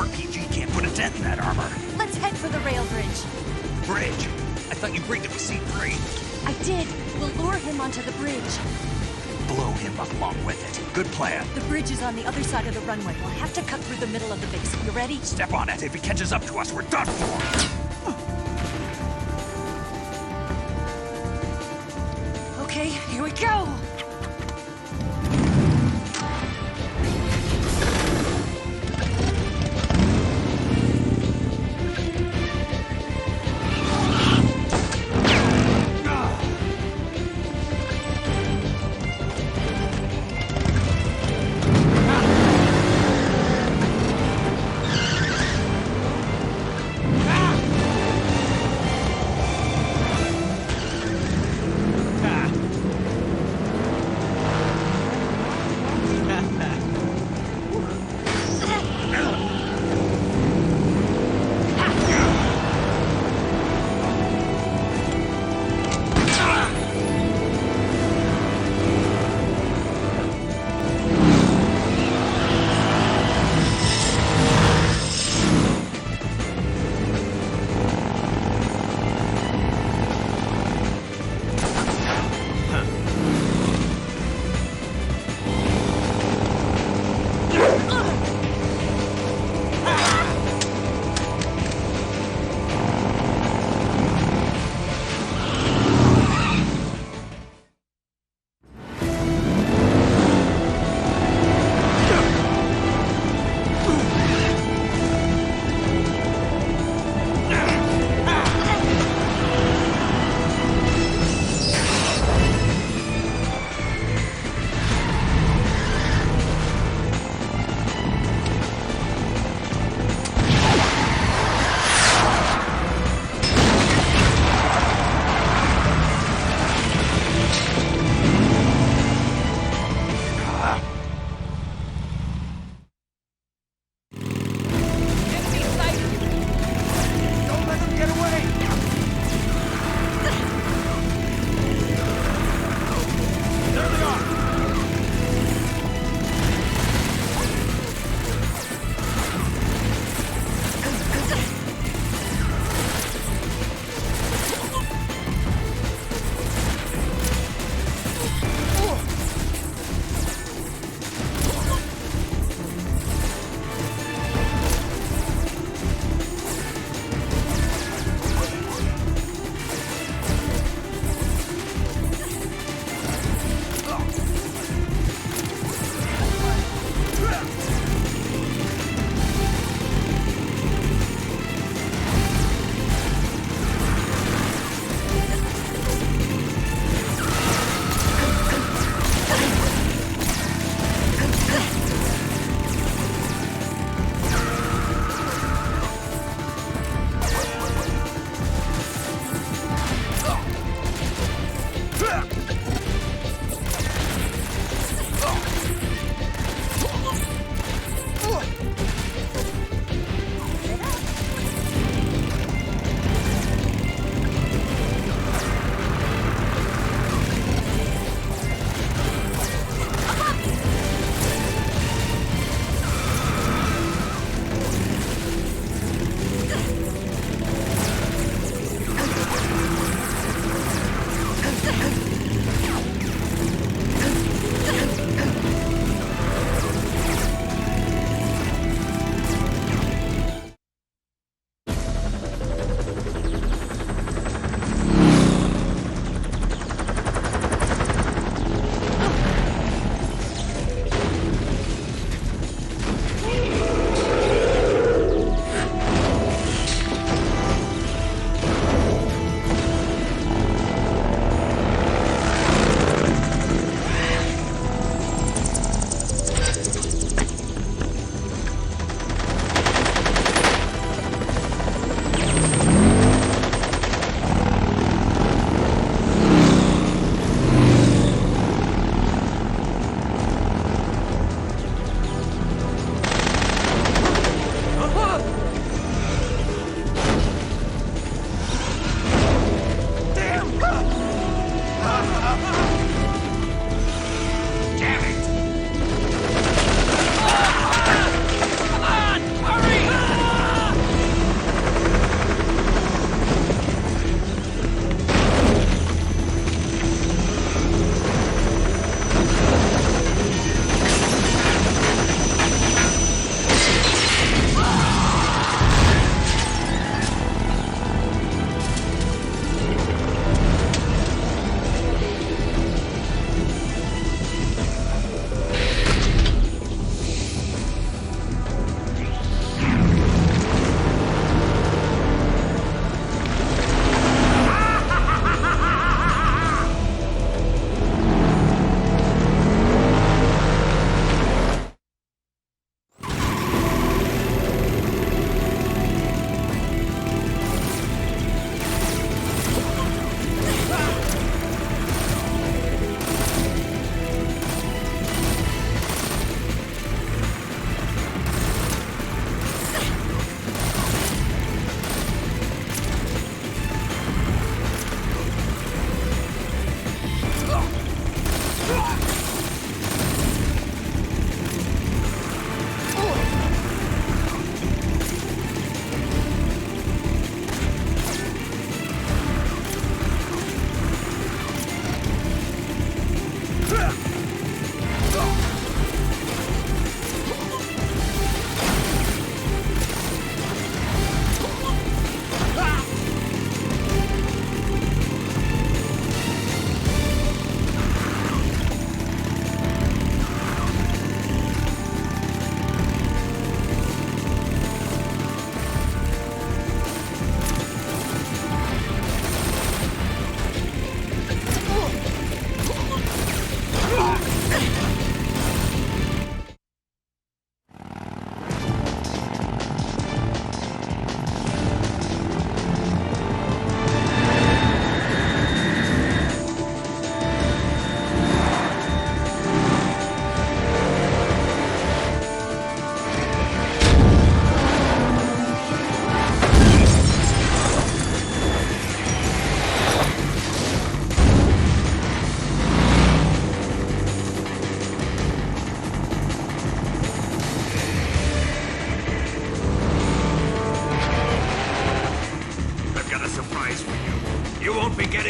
RPG can't put a dent in that armor. Let's head for the rail bridge. Bridge. I thought you rigged it with C3. I did. We'll lure him onto the bridge. Blow him up along with it. Good plan. The bridge is on the other side of the runway. We'll have to cut through the middle of the base. You ready? Step on it. If he catches up to us, we're done for. Okay, here we go!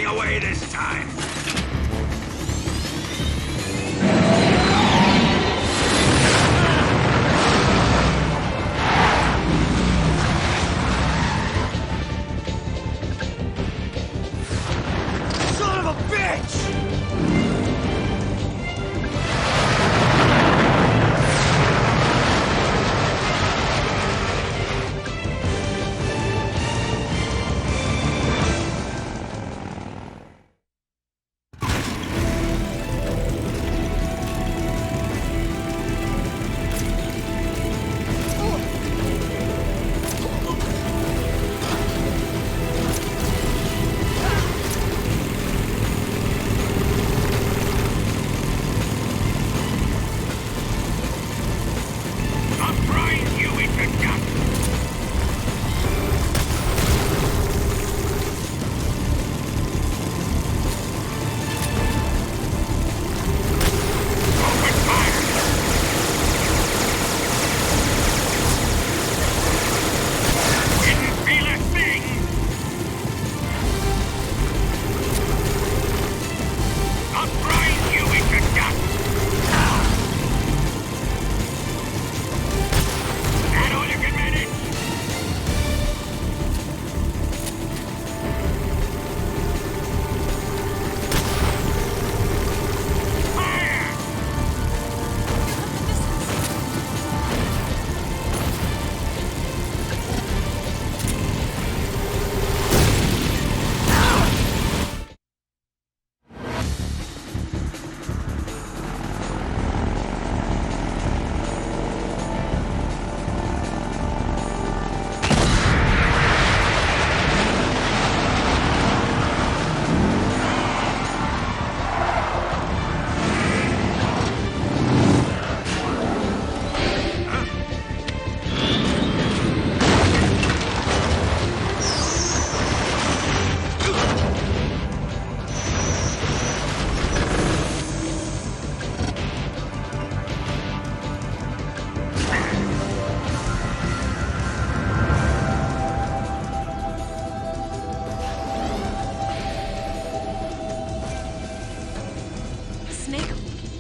getting away this time! Son of a bitch!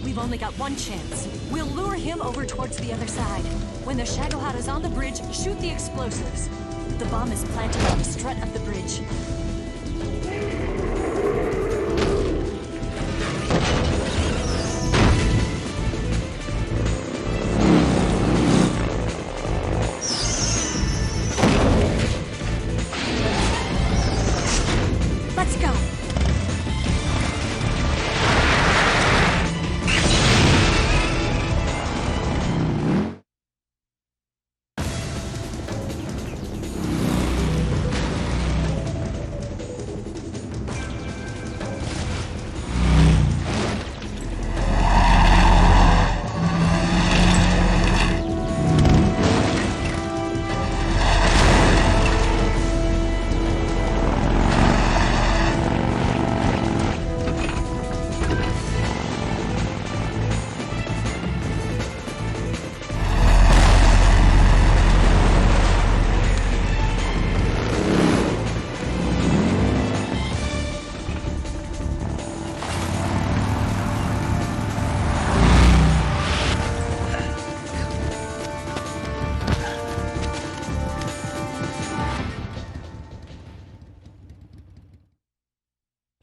We've only got one chance. We'll lure him over towards the other side. When the Shagohod is on the bridge, shoot the explosives. The bomb is planted on the strut of the bridge. Let's go!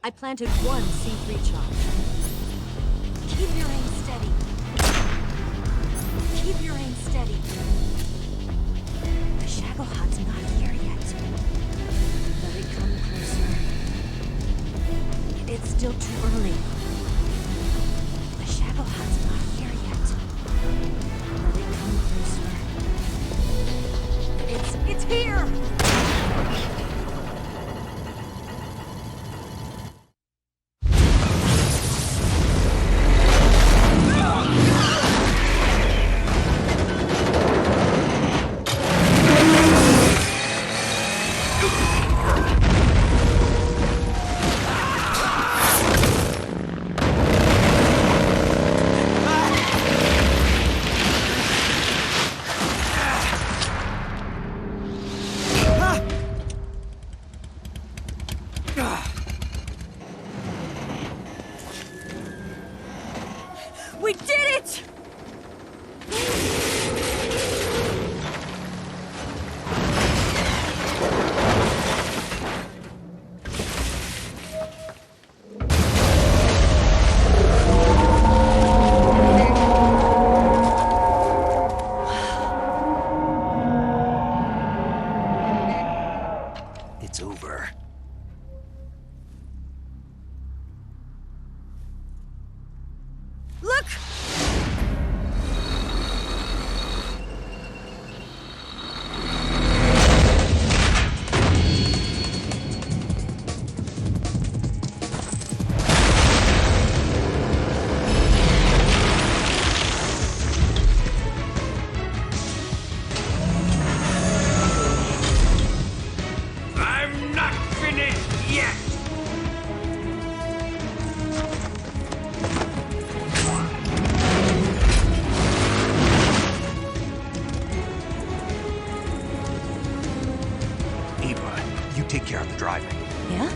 I planted one C3 charge. Keep your aim steady. Keep your aim steady. The Shagohod's not here yet. Let it come closer. It's still too early. The Shagohod's not here yet. Let it come closer. It's here! take care of the driving. Yeah?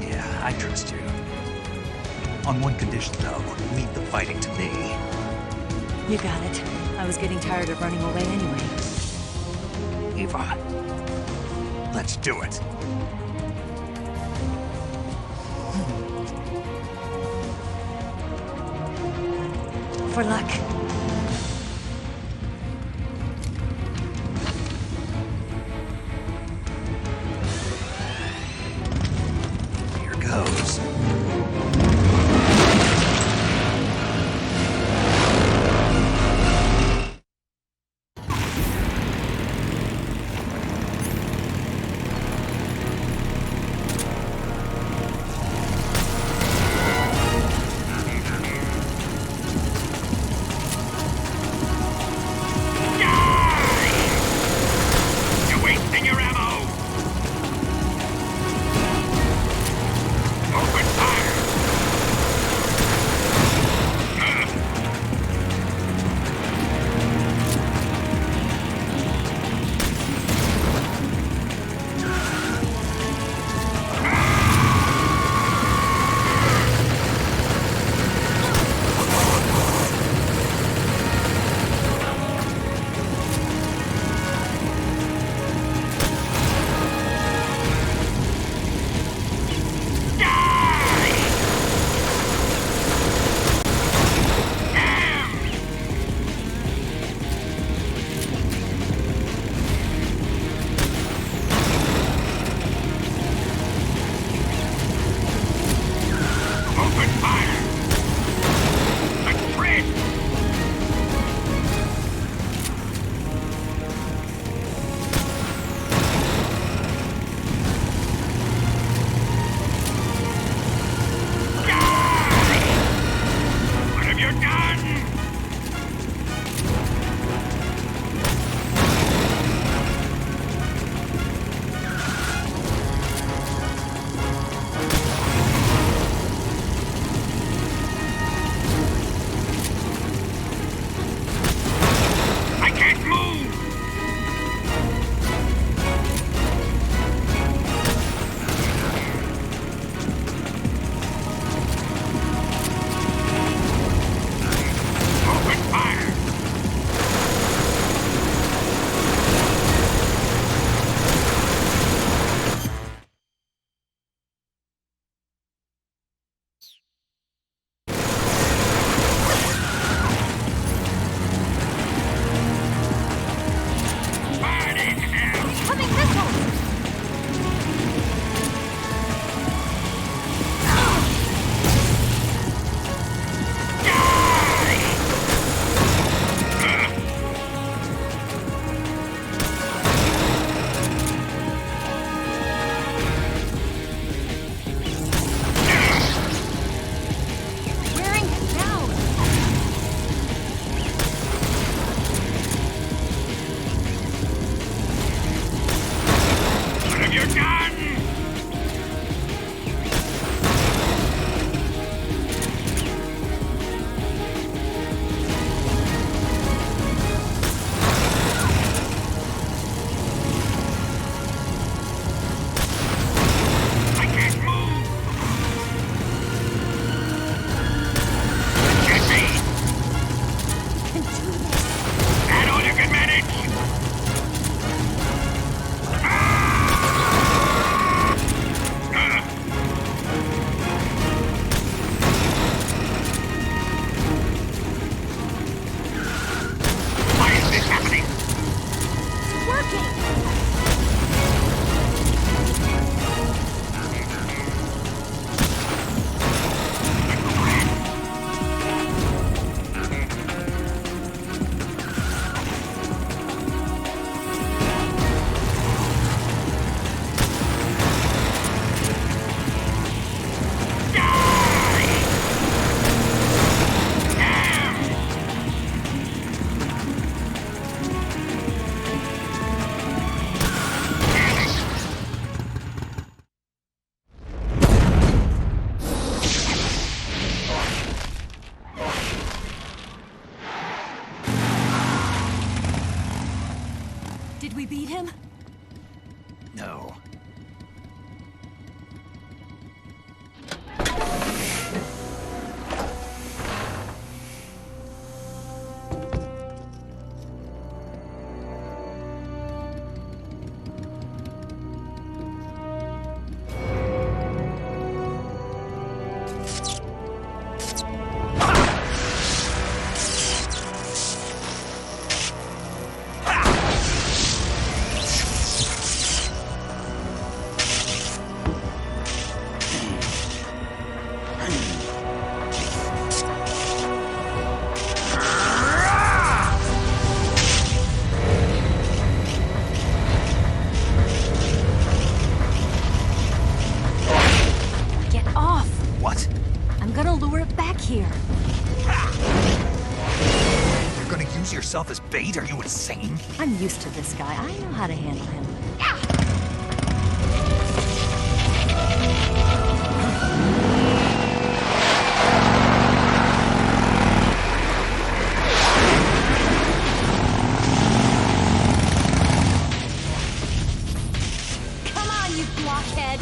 Yeah, I trust you. On one condition, though. Leave the fighting to me. You got it. I was getting tired of running away anyway. Eva, let's do it. For luck. Here goes. Did we beat him? No. as bait? Are you insane? I'm used to this guy. I know how to handle him. Come on, you blockhead!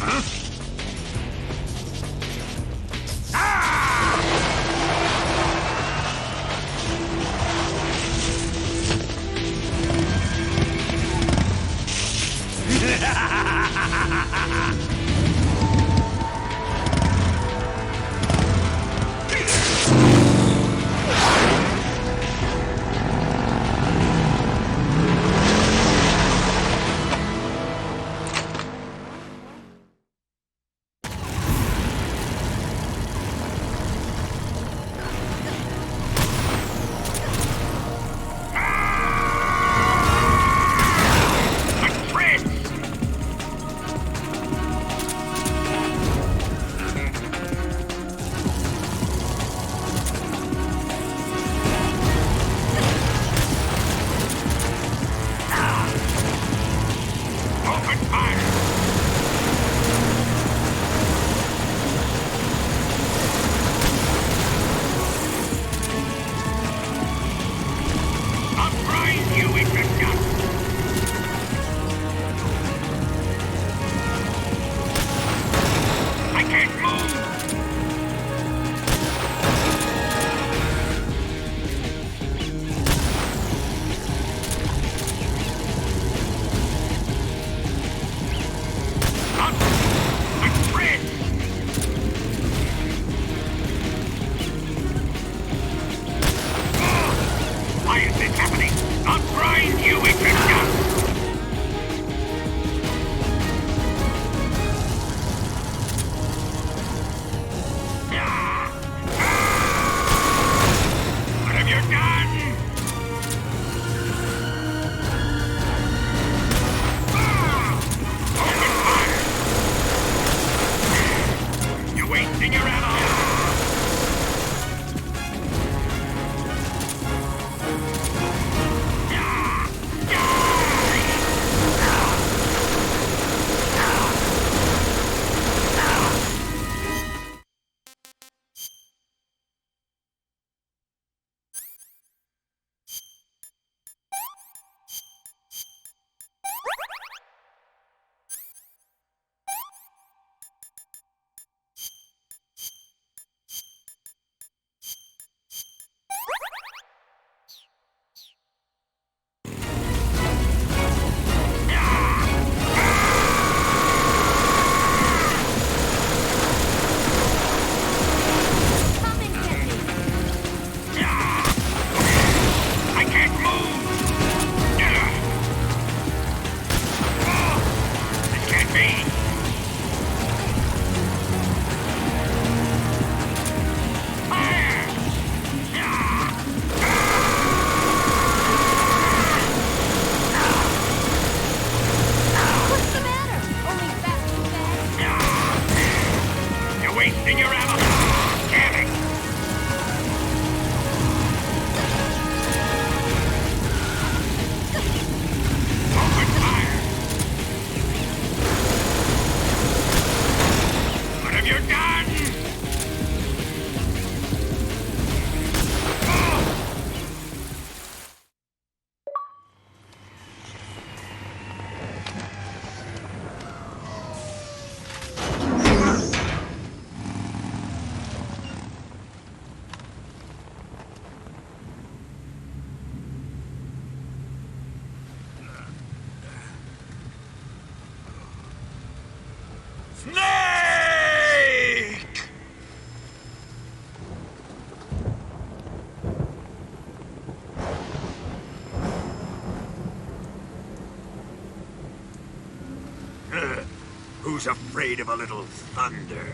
Who's afraid of a little thunder?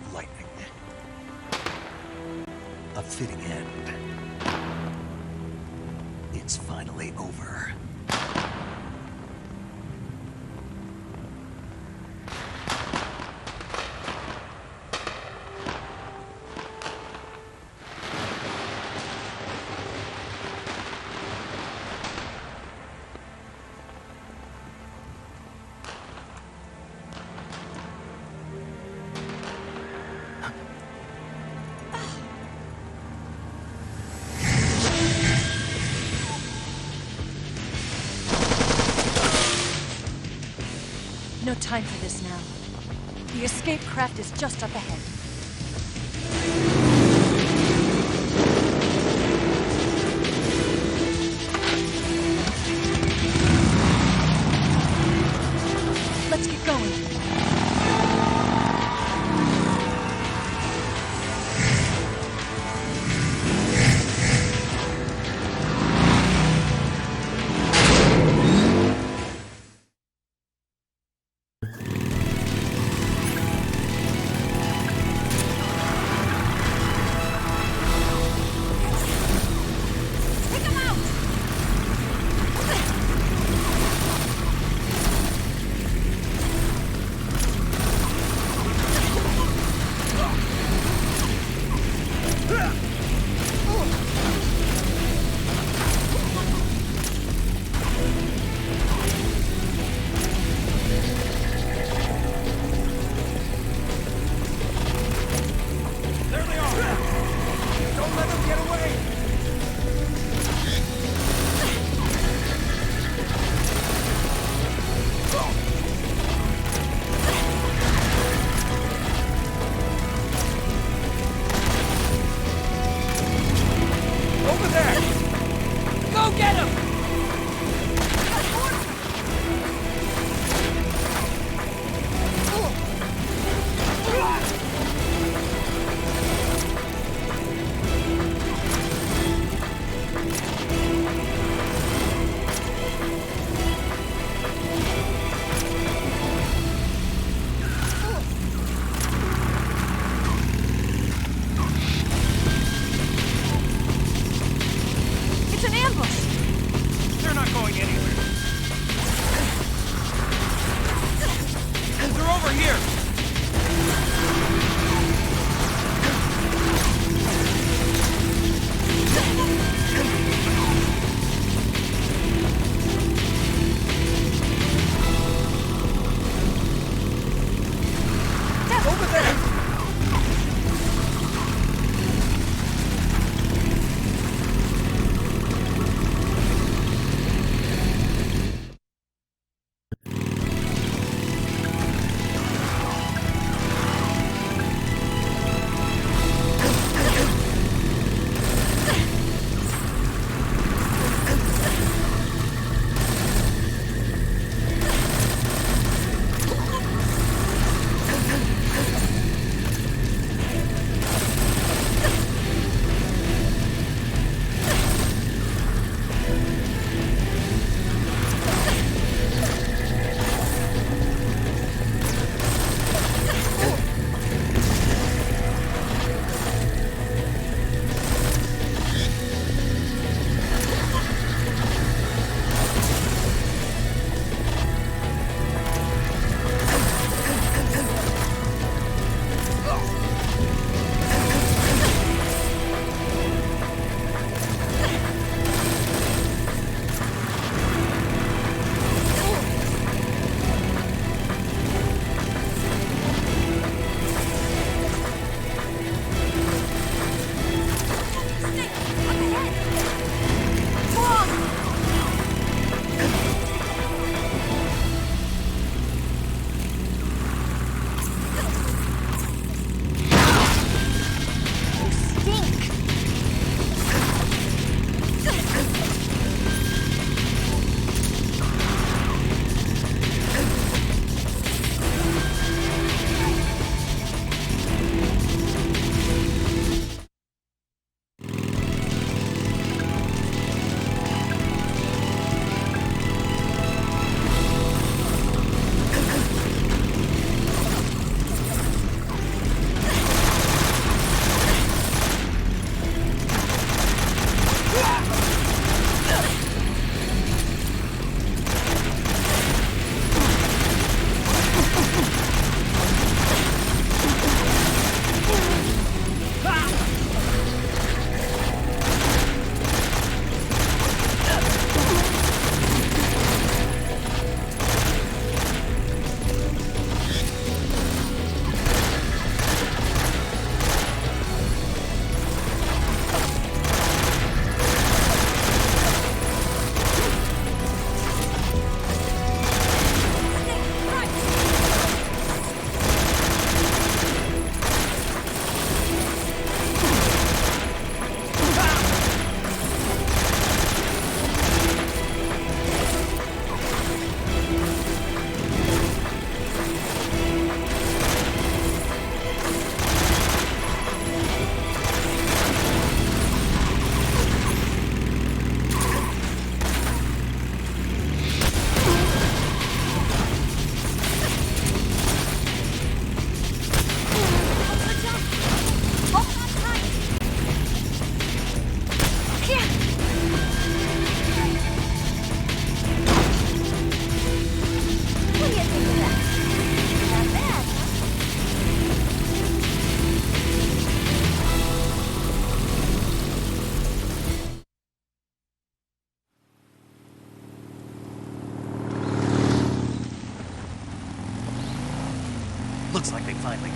of lightning. A fitting end. It's finally over. No time for this now. The escape craft is just up ahead. Let's get going.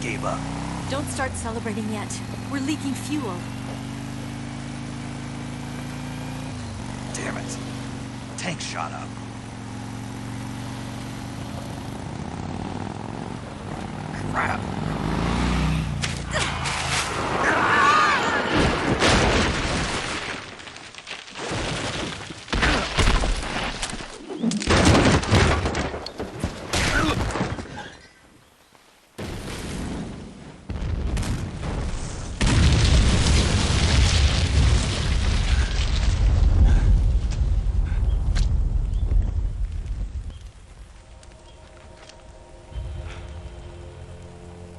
gave up. Don't start celebrating yet. We're leaking fuel. Damn it. Tank shot up. Crap.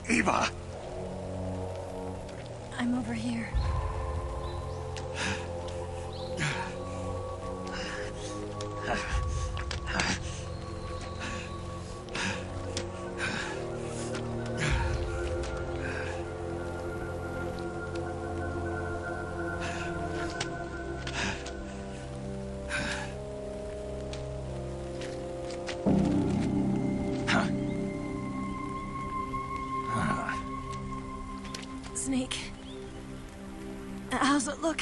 Eva! I'm over here. Snake. How's it look?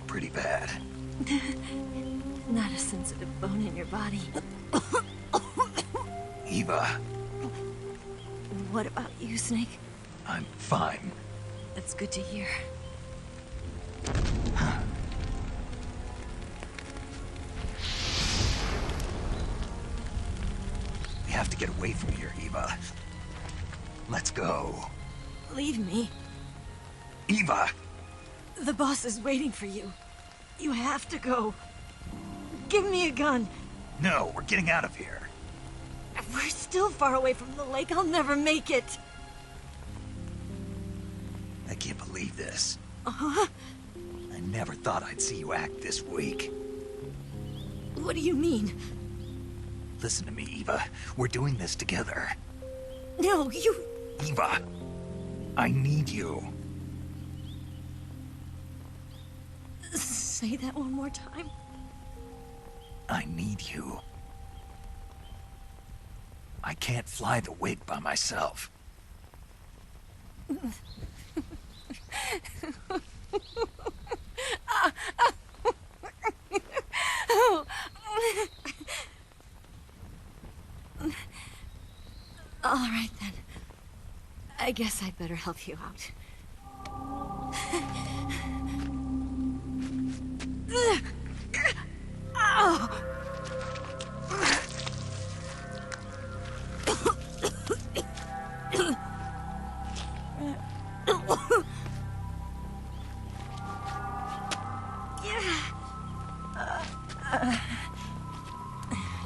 Pretty bad. Not a sensitive bone in your body. Eva, What about you, Snake? I'm fine. That's good to hear. We have to get away from here, Eva. Let's go. Leave me. Eva! The boss is waiting for you. You have to go. Give me a gun. No, we're getting out of here. We're still far away from the lake. I'll never make it. I can't believe this. Uh-huh. I never thought I'd see you act this weak. What do you mean? Listen to me, Eva. We're doing this together. No, you... Eva, I need you. Say that one more time. I need you. I can't fly the wig by myself. All right, then. I guess I'd better help you out. Ow!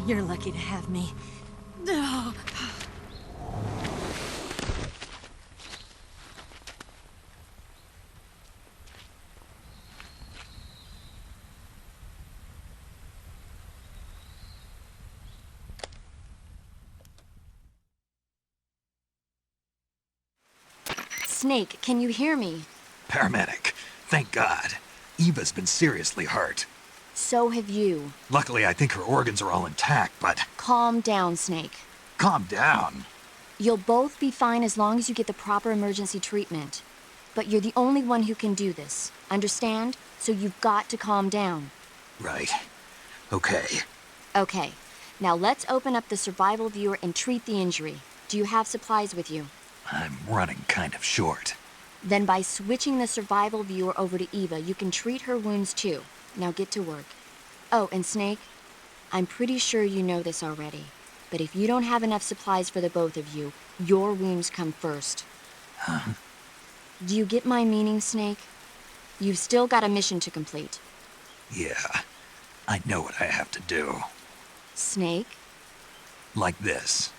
You're lucky to have me. No. Snake, can you hear me? Paramedic, thank God. Eva's been seriously hurt. So have you. Luckily, I think her organs are all intact, but... Calm down, Snake. Calm down. You'll both be fine as long as you get the proper emergency treatment. But you're the only one who can do this. Understand? So you've got to calm down. Right. Okay. Okay. Now let's open up the survival viewer and treat the injury. Do you have supplies with you? I'm running kind of short. Then by switching the survival viewer over to Eva, you can treat her wounds too. Now get to work. Oh, and Snake, I'm pretty sure you know this already, but if you don't have enough supplies for the both of you, your wounds come first. Huh? Do you get my meaning, Snake? You've still got a mission to complete. Yeah, I know what I have to do. Snake? Like this.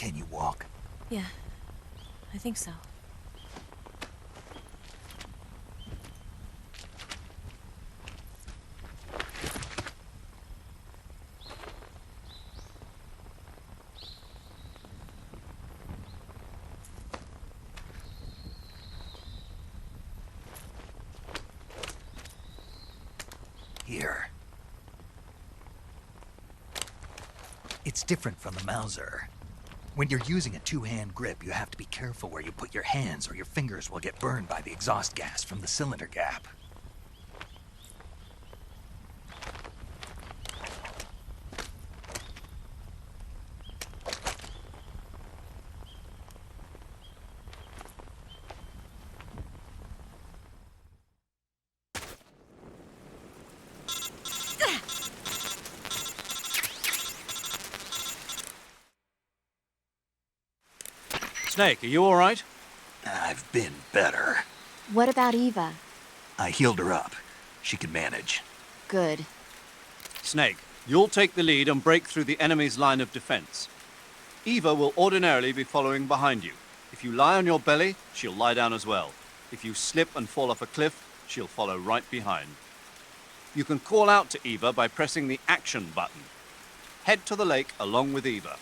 Can you walk? Yeah, I think so. Here. It's different from the Mauser. When you're using a two-hand grip, you have to be careful where you put your hands or your fingers will get burned by the exhaust gas from the cylinder gap. Snake, are you all right? I've been better. What about Eva? I healed her up. She can manage. Good. Snake, you'll take the lead and break through the enemy's line of defense. Eva will ordinarily be following behind you. If you lie on your belly, she'll lie down as well. If you slip and fall off a cliff, she'll follow right behind. You can call out to Eva by pressing the action button. Head to the lake along with Eva.